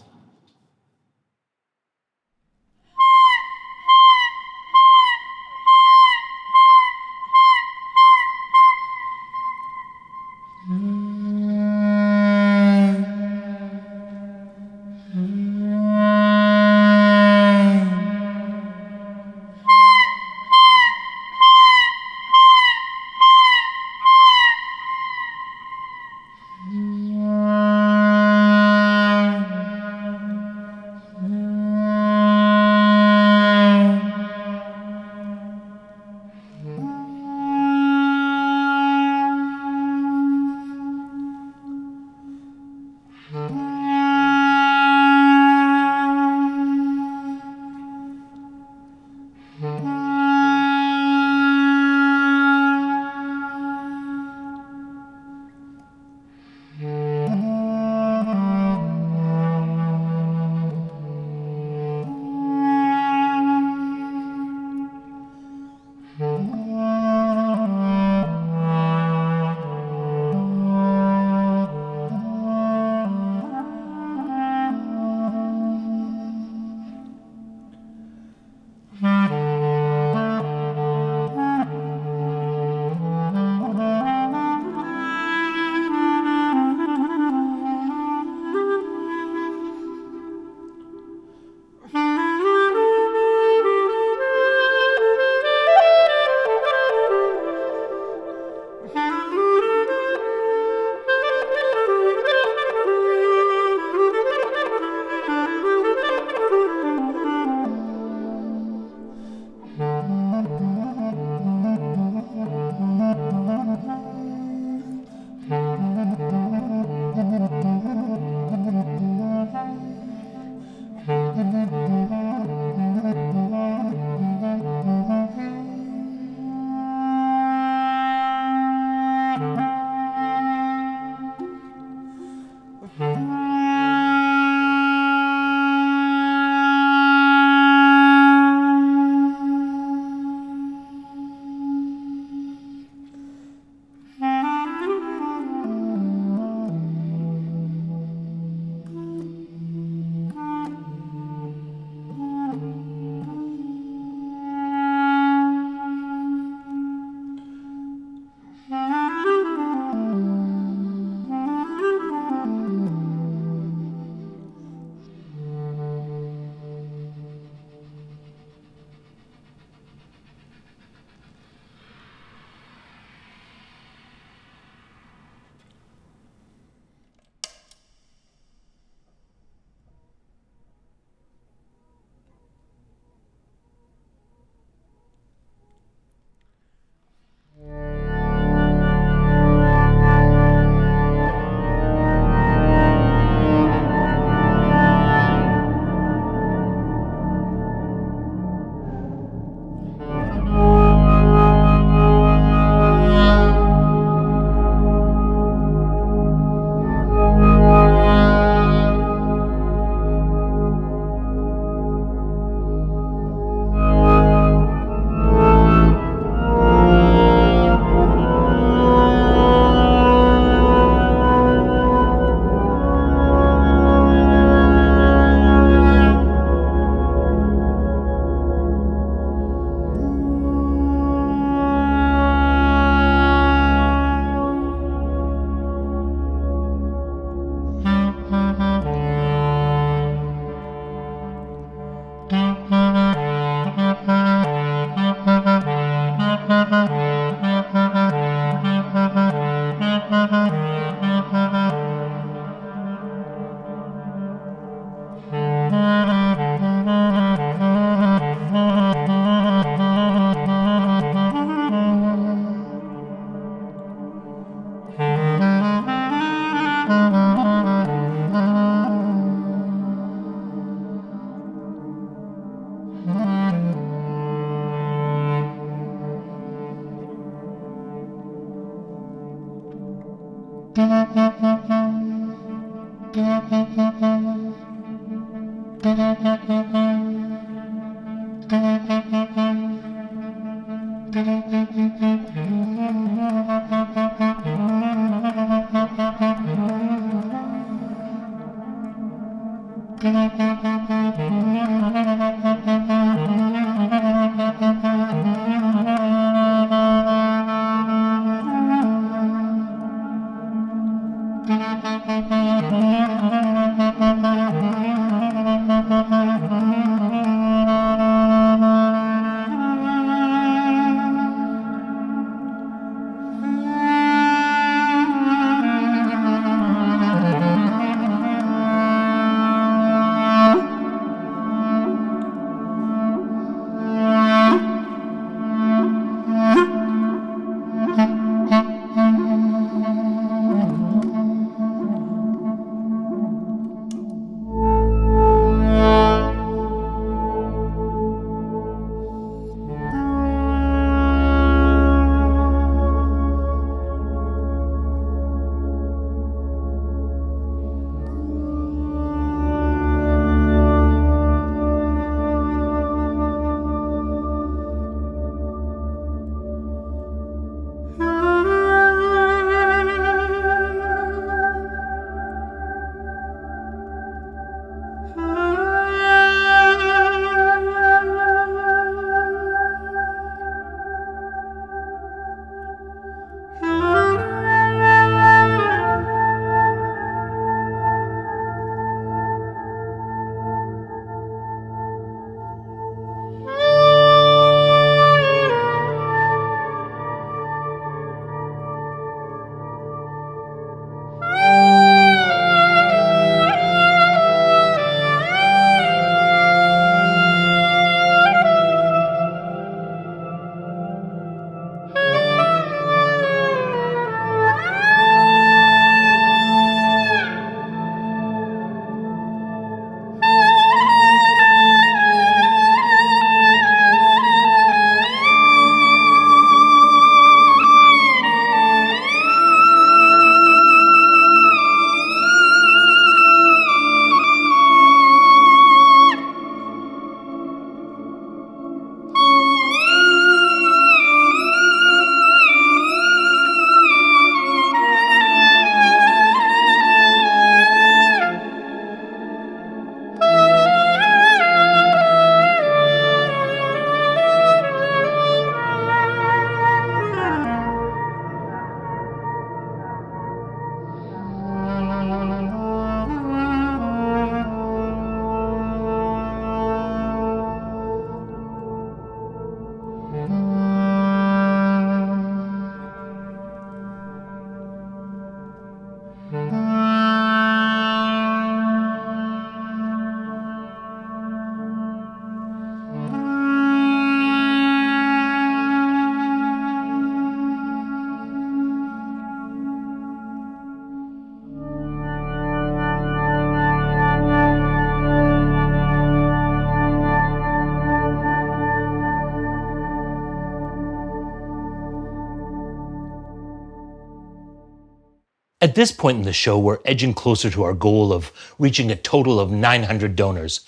A: At this point in the show, we're edging closer to our goal of reaching a total of 900 donors.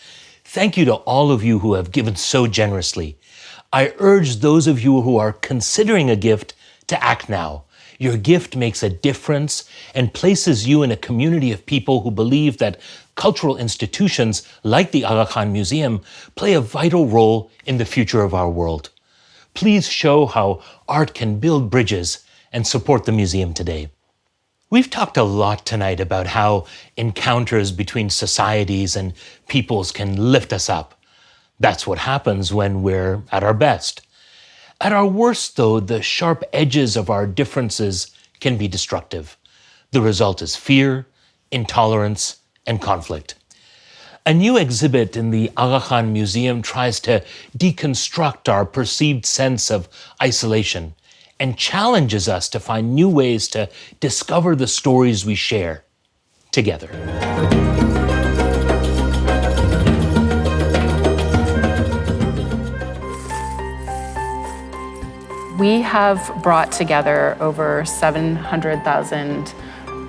A: Thank you to all of you who have given so generously. I urge those of you who are considering a gift to act now. Your gift makes a difference and places you in a community of people who believe that cultural institutions like the Aga Khan Museum play a vital role in the future of our world. Please show how art can build bridges and support the museum today. We've talked a lot tonight about how encounters between societies and peoples can lift us up. That's what happens when we're at our best. At our worst, though, the sharp edges of our differences can be destructive. The result is fear, intolerance, and conflict. A new exhibit in the Aga Khan Museum tries to deconstruct our perceived sense of isolation and challenges us to find new ways to discover the stories we share together.
M: We have brought together over 700,000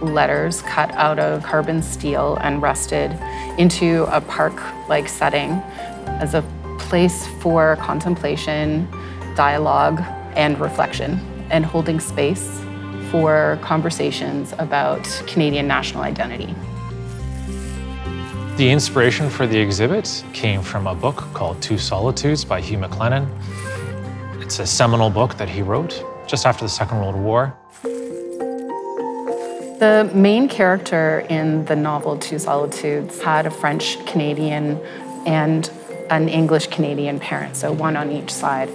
M: letters cut out of carbon steel and rusted into a park-like setting as a place for contemplation, dialogue, and reflection, and holding space for conversations about Canadian national identity.
N: The inspiration for the exhibit came from a book called Two Solitudes by Hugh MacLennan. It's a seminal book that he wrote just after the Second World War.
M: The main character in the novel Two Solitudes had a French-Canadian and an English-Canadian parent, so one on each side.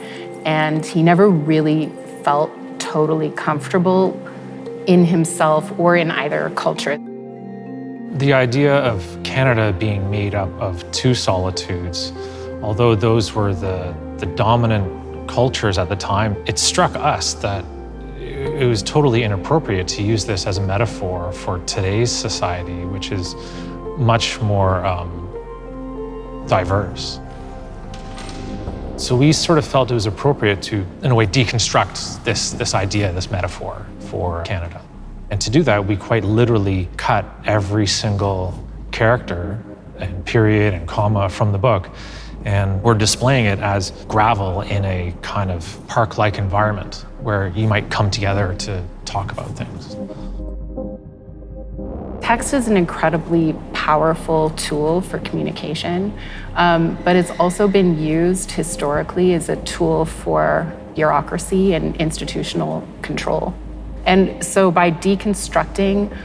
M: And he never really felt totally comfortable in himself or in either culture.
N: The idea of Canada being made up of two solitudes, although those were the dominant cultures at the time, it struck us that it was totally inappropriate to use this as a metaphor for today's society, which is much more diverse. So we sort of felt it was appropriate to, in a way, deconstruct this idea, this metaphor for Canada. And to do that, we quite literally cut every single character and period and comma from the book, and we're displaying it as gravel in a kind of park-like environment where you might come together to talk about things.
M: Text is an incredibly powerful tool for communication, but it's also been used historically as a tool for bureaucracy and institutional control. And so by deconstructing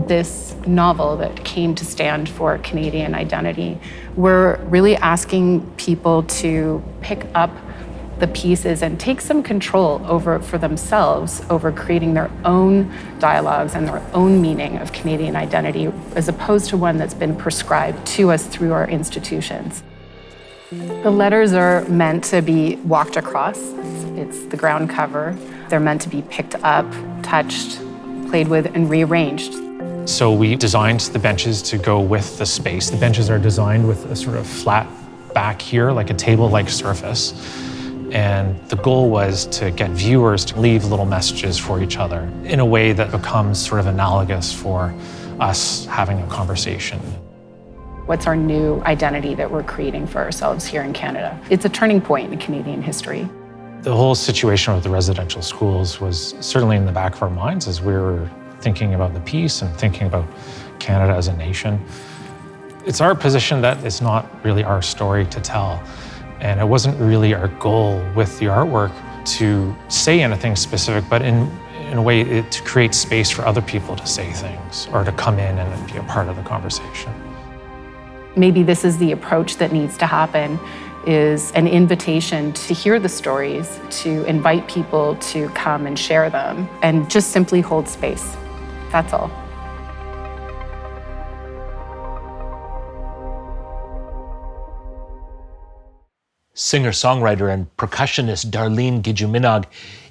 M: this novel that came to stand for Canadian identity, we're really asking people to pick up the pieces and take some control for themselves over creating their own dialogues and their own meaning of Canadian identity, as opposed to one that's been prescribed to us through our institutions. The letters are meant to be walked across. It's the ground cover. They're meant to be picked up, touched, played with, and rearranged.
N: So we designed the benches to go with the space. The benches are designed with a sort of flat back here, like a table-like surface. And the goal was to get viewers to leave little messages for each other in a way that becomes sort of analogous for us having a conversation.
M: What's our new identity that we're creating for ourselves here in Canada? It's a turning point in Canadian history.
N: The whole situation with the residential schools was certainly in the back of our minds as we were thinking about the piece and thinking about Canada as a nation. It's our position that it's not really our story to tell. And it wasn't really our goal with the artwork to say anything specific, but in a way to create space for other people to say things or to come in and be a part of the conversation.
M: Maybe this is the approach that needs to happen, is an invitation to hear the stories, to invite people to come and share them, and just simply hold space. That's all.
A: Singer-songwriter and percussionist Darlene Gijuminag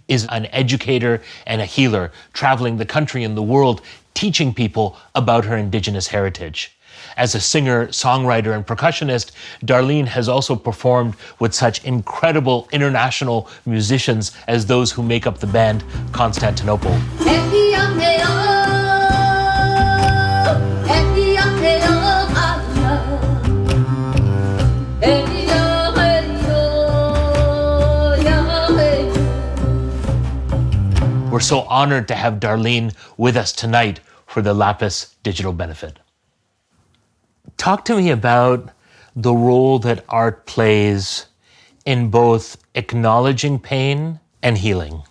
A: is an educator and a healer, traveling the country and the world, teaching people about her Indigenous heritage. As a singer, songwriter, and percussionist, Darlene has also performed with such incredible international musicians as those who make up the band Constantinople. We're so honored to have Darlene with us tonight for the Lapis Digital Benefit. Talk to me about the role that art plays in both acknowledging pain and healing.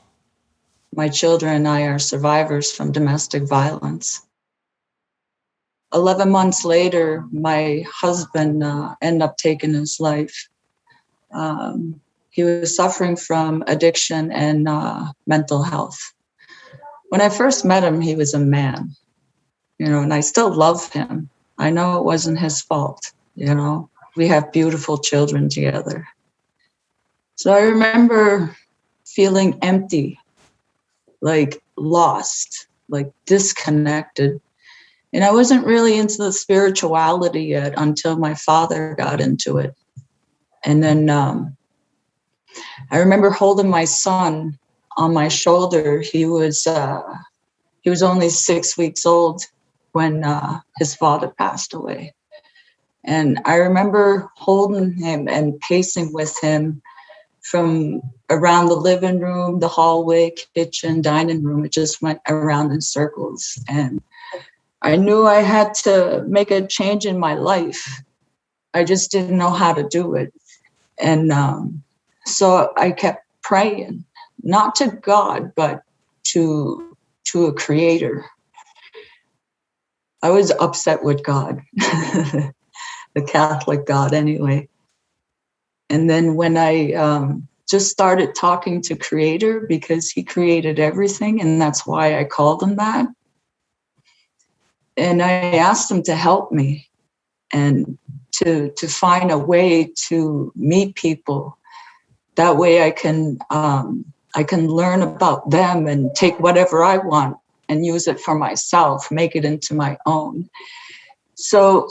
O: My children and I are survivors from domestic violence. 11 months later, my husband ended up taking his life. He was suffering from addiction and mental health. When I first met him, he was a man, and I still love him. I know it wasn't his fault, We have beautiful children together. So I remember feeling empty, like lost, like disconnected. And I wasn't really into the spirituality yet until my father got into it. And then I remember holding my son on my shoulder. He was only 6 weeks old when his father passed away. And I remember holding him and pacing with him from around the living room, the hallway, kitchen, dining room. It just went around in circles. And I knew I had to make a change in my life. I just didn't know how to do it. And so I kept praying, not to God, but to a creator. I was upset with God, the Catholic God anyway. And then when I just started talking to creator, because he created everything, and that's why I called him that. And I asked him to help me and to find a way to meet people. That way I can learn about them and take whatever I want and use it for myself, make it into my own. So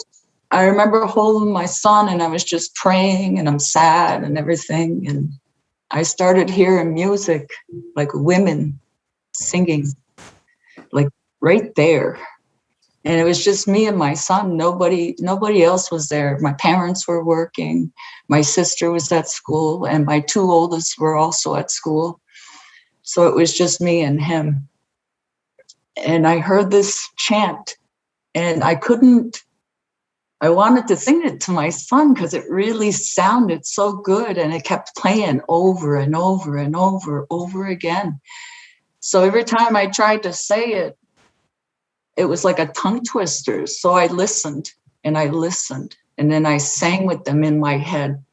O: I remember holding my son and I was just praying and I'm sad and everything. And I started hearing music, like women singing, like right there. And it was just me and my son. Nobody else was there. My parents were working. My sister was at school, and my two oldest were also at school. So it was just me and him. And I heard this chant, and I wanted to sing it to my son because it really sounded so good, and it kept playing over and over and over again. So every time I tried to say it, it was like a tongue twister. So I listened, and then I sang with them in my head.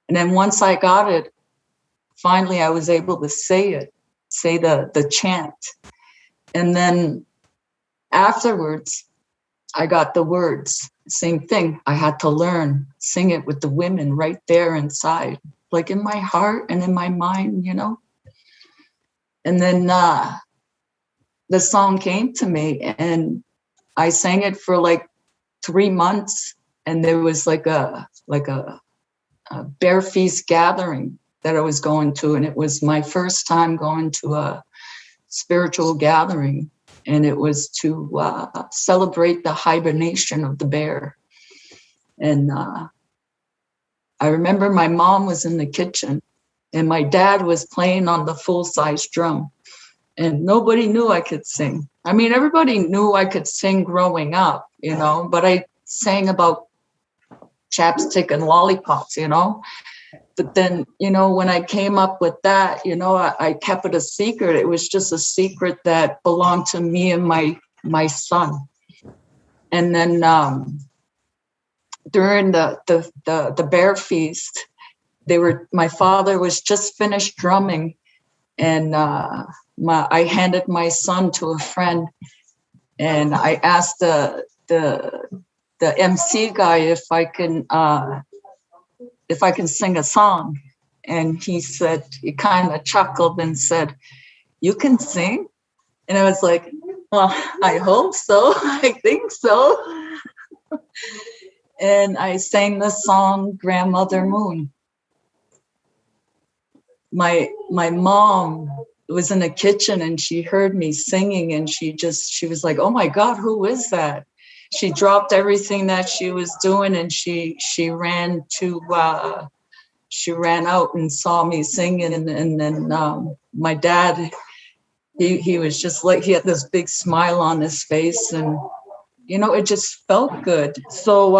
O: And then once I got it, finally I was able to say the chant. And then afterwards, I got the words. Same thing. I had to learn, sing it with the women right there inside, like in my heart and in my mind, you know. And then the song came to me, and I sang it for like 3 months. And there was like a bear feast gathering that I was going to, and it was my first time going to a spiritual gathering, and it was to celebrate the hibernation of the bear. And I remember my mom was in the kitchen, and my dad was playing on the full-size drum, and nobody knew I could sing. I mean, everybody knew I could sing growing up, you know, but I sang about chapstick and lollipops, you know. But then, you know, when I came up with that, you know, I kept it a secret. It was just a secret that belonged to me and my son. And then during the bear feast, my father was just finished drumming, and I handed my son to a friend, and I asked the MC guy if I can sing a song. And he kind of chuckled and said, "You can sing?" And I was like, "Well, I hope so. I think so." And I sang the song Grandmother Moon. My mom was in the kitchen and she heard me singing, and she was like, "Oh my God, who is that?" She dropped everything that she was doing, and she ran out and saw me singing. And then my dad, he was just like, he had this big smile on his face, and you know, it just felt good. So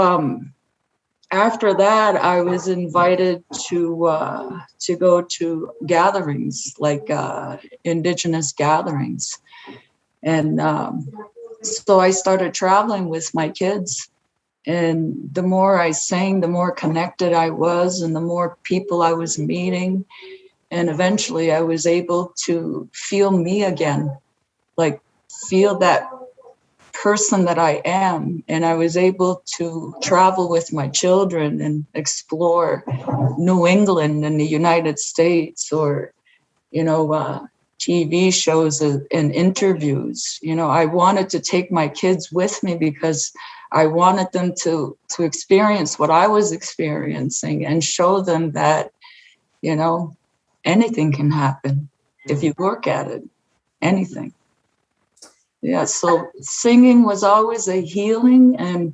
O: after that, I was invited to go to gatherings, like indigenous gatherings, and so I started traveling with my kids. And the more I sang, the more connected I was, and the more people I was meeting. And eventually I was able to feel me again, like feel that person that I am. And I was able to travel with my children and explore New England and the United States, or, you know, TV shows and interviews. You know, I wanted to take my kids with me because I wanted them to experience what I was experiencing and show them that, you know, anything can happen if you work at it, anything. Yeah, so singing was always a healing, and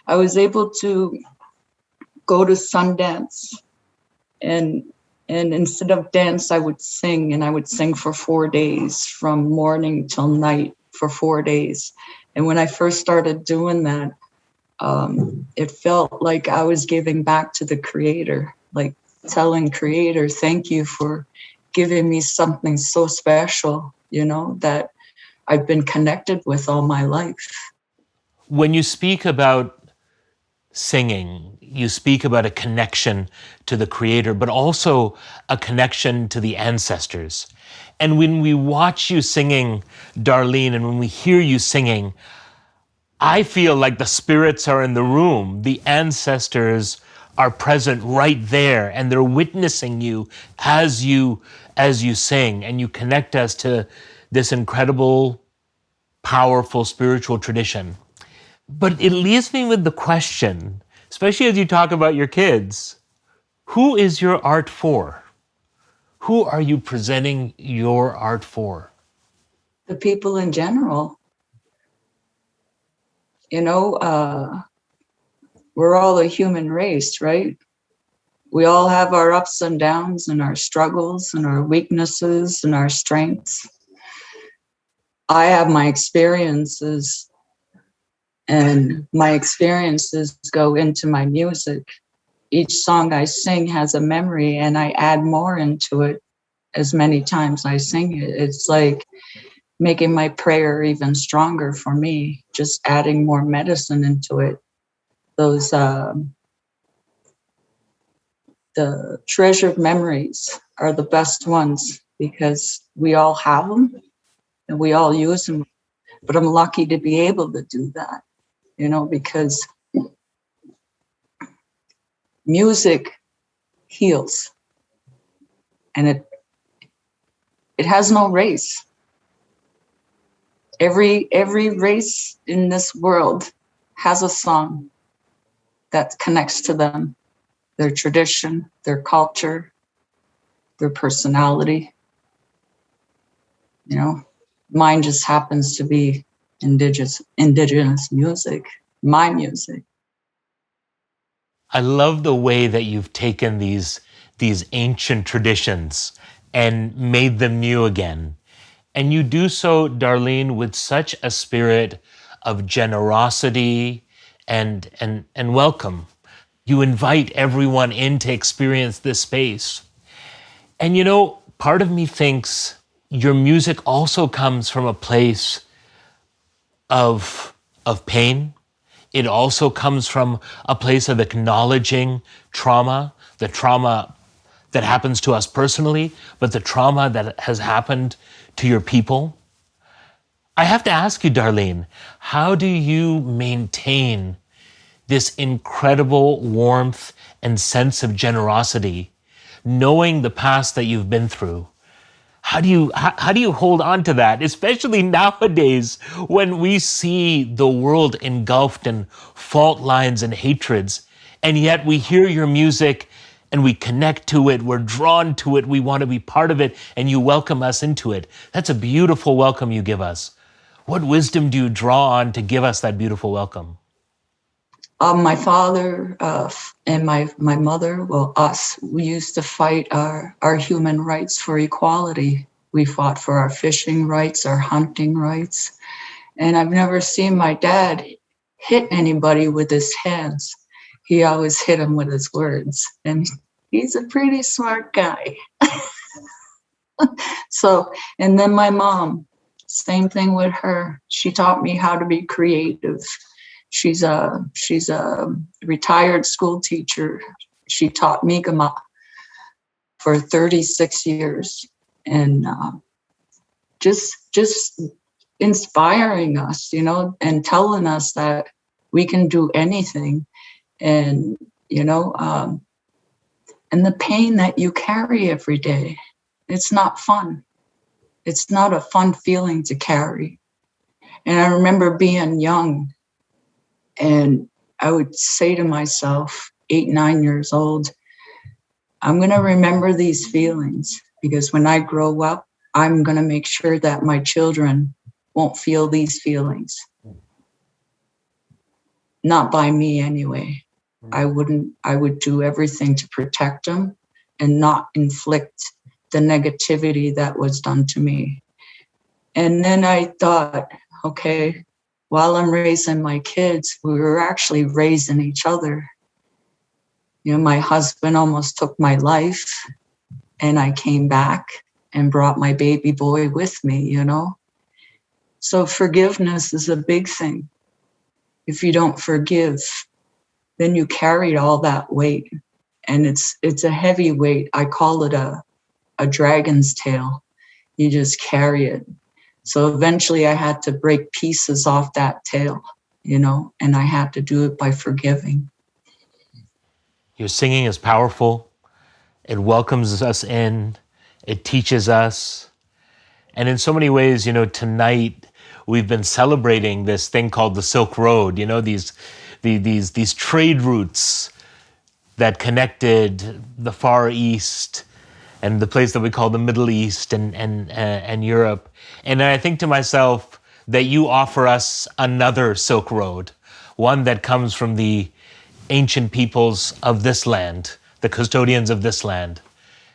O: I was able to go to Sundance, and instead of dance, I would sing, and I would sing for 4 days, from morning till night for 4 days. And when I first started doing that, it felt like I was giving back to the Creator, like telling Creator, thank you for giving me something so special, that I've been connected with all my life.
A: When you speak about singing, you speak about a connection to the Creator, but also a connection to the ancestors. And when we watch you singing, Darlene, and when we hear you singing, I feel like the spirits are in the room. The ancestors are present right there, and they're witnessing you as you sing, and you connect us to this incredible, powerful spiritual tradition. But it leaves me with the question, especially as you talk about your kids, who is your art for? Who are you presenting your art for?
O: The people in general. We're all a human race, right? We all have our ups and downs and our struggles and our weaknesses and our strengths. I have my experiences, and my experiences go into my music. Each song I sing has a memory, and I add more into it as many times I sing it. It's like making my prayer even stronger for me, just adding more medicine into it. Those the treasured memories are the best ones, because we all have them and we all use them. But I'm lucky to be able to do that, because music heals, and it has no race. Every race in this world has a song that connects to them, their tradition, their culture, their personality. Mine just happens to be indigenous music, my music.
A: I love the way that you've taken these ancient traditions and made them new again. And you do so, Darlene, with such a spirit of generosity and welcome. You invite everyone in to experience this space. And part of me thinks your music also comes from a place of pain. It also comes from a place of acknowledging trauma, the trauma that happens to us personally, but the trauma that has happened to your people. I have to ask you, Darlene, how do you maintain this incredible warmth and sense of generosity, knowing the past that you've been through? How do you hold on to that, especially nowadays when we see the world engulfed in fault lines and hatreds, and yet we hear your music and we connect to it, we're drawn to it, we want to be part of it, and you welcome us into it. That's a beautiful welcome you give us. What wisdom do you draw on to give us that beautiful welcome?
O: My father and my mother, us, we used to fight our human rights for equality. We fought for our fishing rights, our hunting rights. And I've never seen my dad hit anybody with his hands. He always hit them with his words. And he's a pretty smart guy. And then my mom, same thing with her. She taught me how to be creative. She's a retired school teacher. She taught me Gama for 36 years, and just inspiring us, and telling us that we can do anything, and and the pain that you carry every day, it's not fun. It's not a fun feeling to carry. And I remember being young, and I would say to myself, 8, 9 years old, I'm going to remember these feelings, because when I grow up, I'm going to make sure that my children won't feel these feelings. Not by me anyway. I would do everything to protect them and not inflict the negativity that was done to me. And then I thought, okay, while I'm raising my kids, we were actually raising each other. You know, my husband almost took my life, and I came back and brought my baby boy with me, you know. So forgiveness is a big thing. If you don't forgive, then you carried all that weight. And it's a heavy weight. I call it a dragon's tail. You just carry it. So eventually I had to break pieces off that tail, you know, and I had to do it by forgiving.
A: Your singing is powerful. It welcomes us in. It teaches us. And in so many ways, you know, tonight we've been celebrating this thing called the Silk Road, you know, these trade routes that connected the Far East and the place that we call the Middle East and Europe. And I think to myself that you offer us another Silk Road, one that comes from the ancient peoples of this land, the custodians of this land.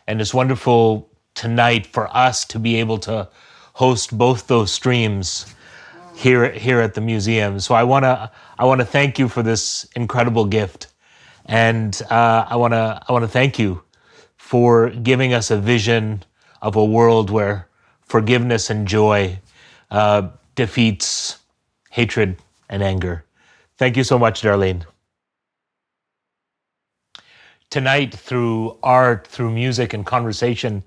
A: And it's wonderful tonight for us to be able to host both those streams here at the museum. So I want to thank you for this incredible gift. And I want to thank you for giving us a vision of a world where forgiveness and joy defeats hatred and anger. Thank you so much, Darlene. Tonight, through art, through music and conversation,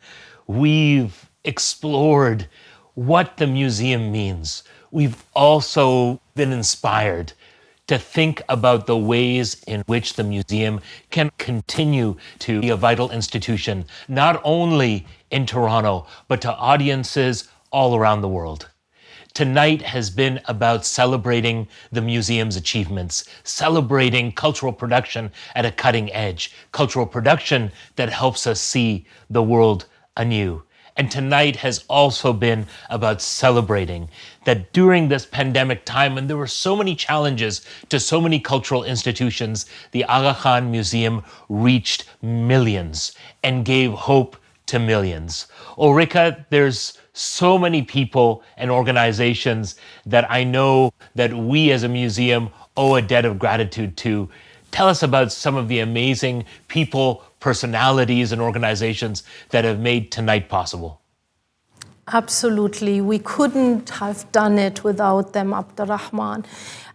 A: we've explored what the museum means. We've also been inspired to think about the ways in which the museum can continue to be a vital institution, not only in Toronto, but to audiences all around the world. Tonight has been about celebrating the museum's achievements, celebrating cultural production at a cutting edge, cultural production that helps us see the world anew. And tonight has also been about celebrating that during this pandemic time, when there were so many challenges to so many cultural institutions, the Aga Khan Museum reached millions and gave hope to millions. Ulrika, there's so many people and organizations that I know that we as a museum owe a debt of gratitude to. Tell us about some of the amazing people, personalities, and organizations that have made tonight possible.
E: Absolutely. We couldn't have done it without them, Abdul-Rehman.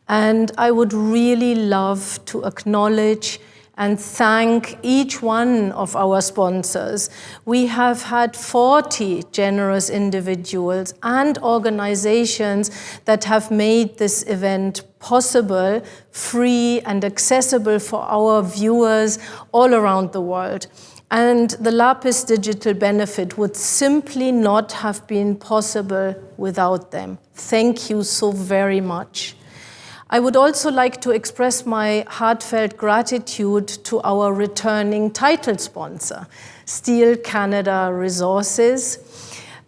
E: And I would really love to acknowledge and thank each one of our sponsors. We have had 40 generous individuals and organizations that have made this event possible, free and accessible for our viewers all around the world. And the Lapis Digital Benefit would simply not have been possible without them. Thank you so very much. I would also like to express my heartfelt gratitude to our returning title sponsor, Steel Canada Resources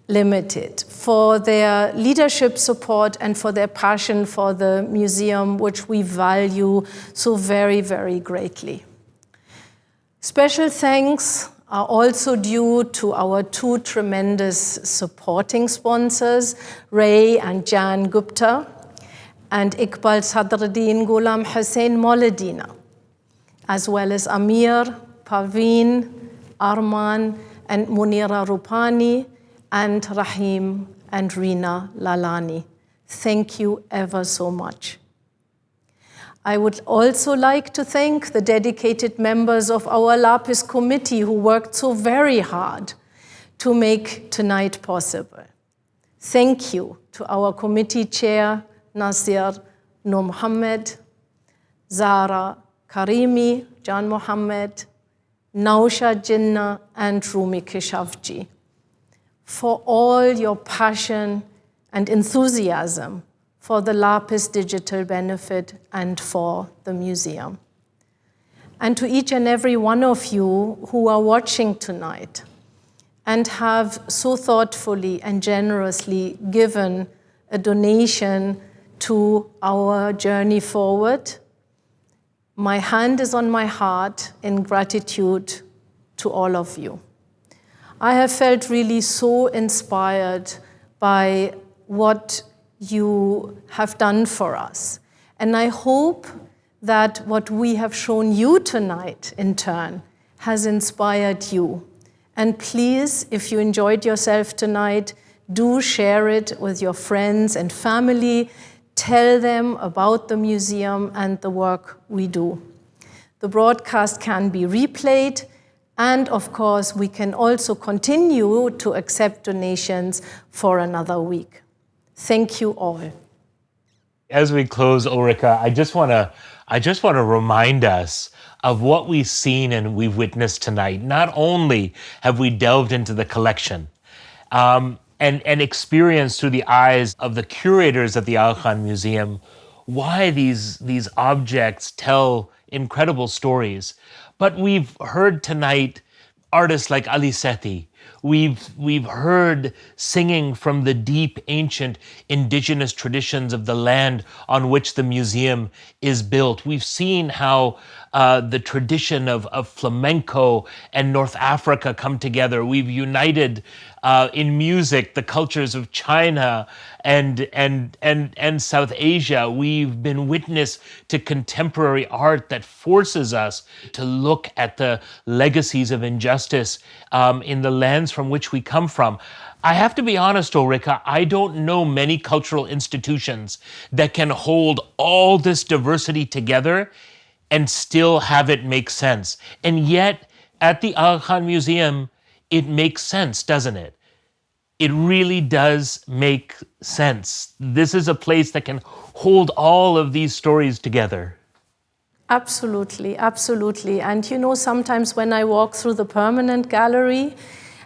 E: Limited, for their leadership support and for their passion for the museum, which we value so very, very greatly. Special thanks are also due to our two tremendous supporting sponsors, Ray and Jan Gupta, and Iqbal Sadruddin Ghulam Hussain Moladina, as well as Amir, Parveen, Arman, and Munira Rupani, and Rahim and Reena Lalani. Thank you ever so much. I would also like to thank the dedicated members of our Lapis committee who worked so very hard to make tonight possible. Thank you to our committee chair, Nasir Nur Muhammad, Zara Karimi, Jan Mohammed, Nausha Jinnah, and Rumi Keshavji, for all your passion and enthusiasm for the Lapis Digital Benefit and for the museum. And to each and every one of you who are watching tonight and have so thoughtfully and generously given a donation to our journey forward, my hand is on my heart in gratitude to all of you. I have felt really so inspired by what you have done for us. And I hope that what we have shown you tonight, in turn, has inspired you. And please, if you enjoyed yourself tonight, do share it with your friends and family. Tell them about the museum and the work we do. The broadcast can be replayed, and of course, we can also continue to accept donations for another week. Thank you all.
A: As we close, Ulrika, I just want to remind us of what we've seen and we've witnessed tonight. Not only have we delved into the collection and experienced through the eyes of the curators at the Aga Khan Museum why these objects tell incredible stories, but we've heard tonight artists like Ali Sethi. We've heard singing from the deep, ancient indigenous traditions of the land on which the museum is built. We've seen how the tradition of flamenco and North Africa come together. We've united in music the cultures of China and South Asia. We've been witness to contemporary art that forces us to look at the legacies of injustice in the lands from which we come from. I have to be honest, Ulrika, I don't know many cultural institutions that can hold all this diversity together and still have it make sense. And yet, at the Aga Khan Museum, it makes sense, doesn't it? It really does make sense. This is a place that can hold all of these stories together.
E: Absolutely, absolutely. And you know, sometimes when I walk through the permanent gallery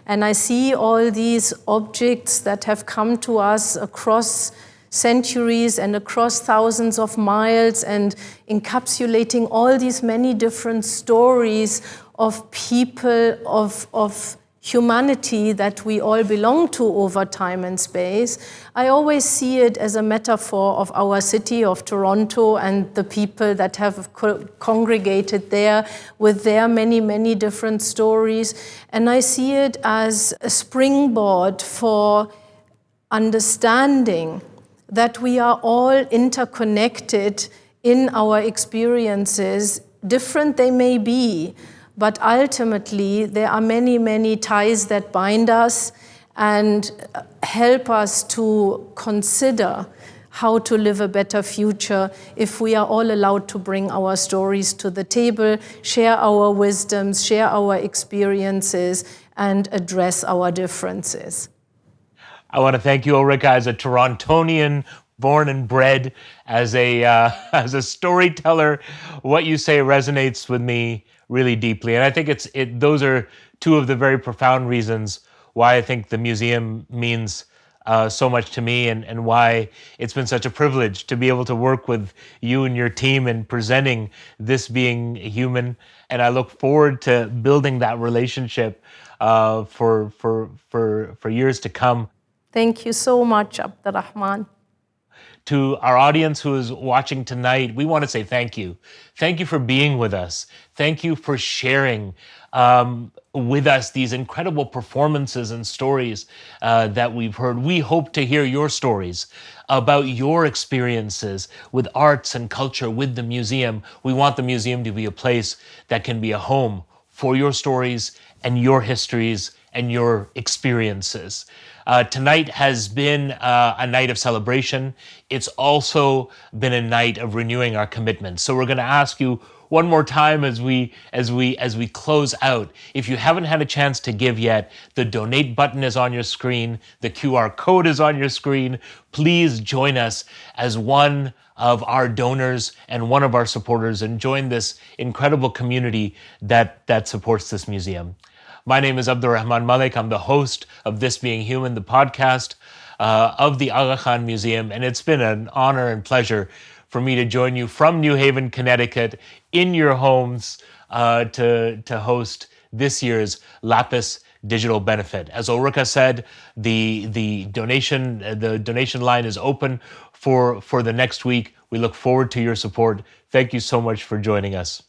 E: and I see all these objects that have come to us across centuries and across thousands of miles and encapsulating all these many different stories of people, of humanity that we all belong to over time and space, I always see it as a metaphor of our city of Toronto and the people that have congregated there with their many, many different stories. And I see it as a springboard for understanding that we are all interconnected in our experiences, different they may be, but ultimately there are many, many ties that bind us and help us to consider how to live a better future if we are all allowed to bring our stories to the table, share our wisdoms, share our experiences, and address our differences.
A: I want to thank you, Ulrika, as a Torontonian, born and bred, as a storyteller. What you say resonates with me really deeply, and I think those are two of the very profound reasons why I think the museum means so much to me, and why it's been such a privilege to be able to work with you and your team in presenting This Being Human. And I look forward to building that relationship for years to come.
E: Thank you so much, Abdul-Rehman.
A: To our audience who is watching tonight, we want to say thank you. Thank you for being with us. Thank you for sharing with us these incredible performances and stories that we've heard. We hope to hear your stories about your experiences with arts and culture with the museum. We want the museum to be a place that can be a home for your stories and your histories and your experiences. Tonight has been a night of celebration. It's also been a night of renewing our commitment. So we're going to ask you one more time as we close out. If you haven't had a chance to give yet, the donate button is on your screen. The QR code is on your screen. Please join us as one of our donors and one of our supporters, and join this incredible community that supports this museum. My name is Abdul-Rehman Malik. I'm the host of This Being Human, the podcast of the Aga Khan Museum. And it's been an honor and pleasure for me to join you from New Haven, Connecticut, in your homes to host this year's Lapis Digital Benefit. As Ulrika said, the donation line is open for the next week. We look forward to your support. Thank you so much for joining us.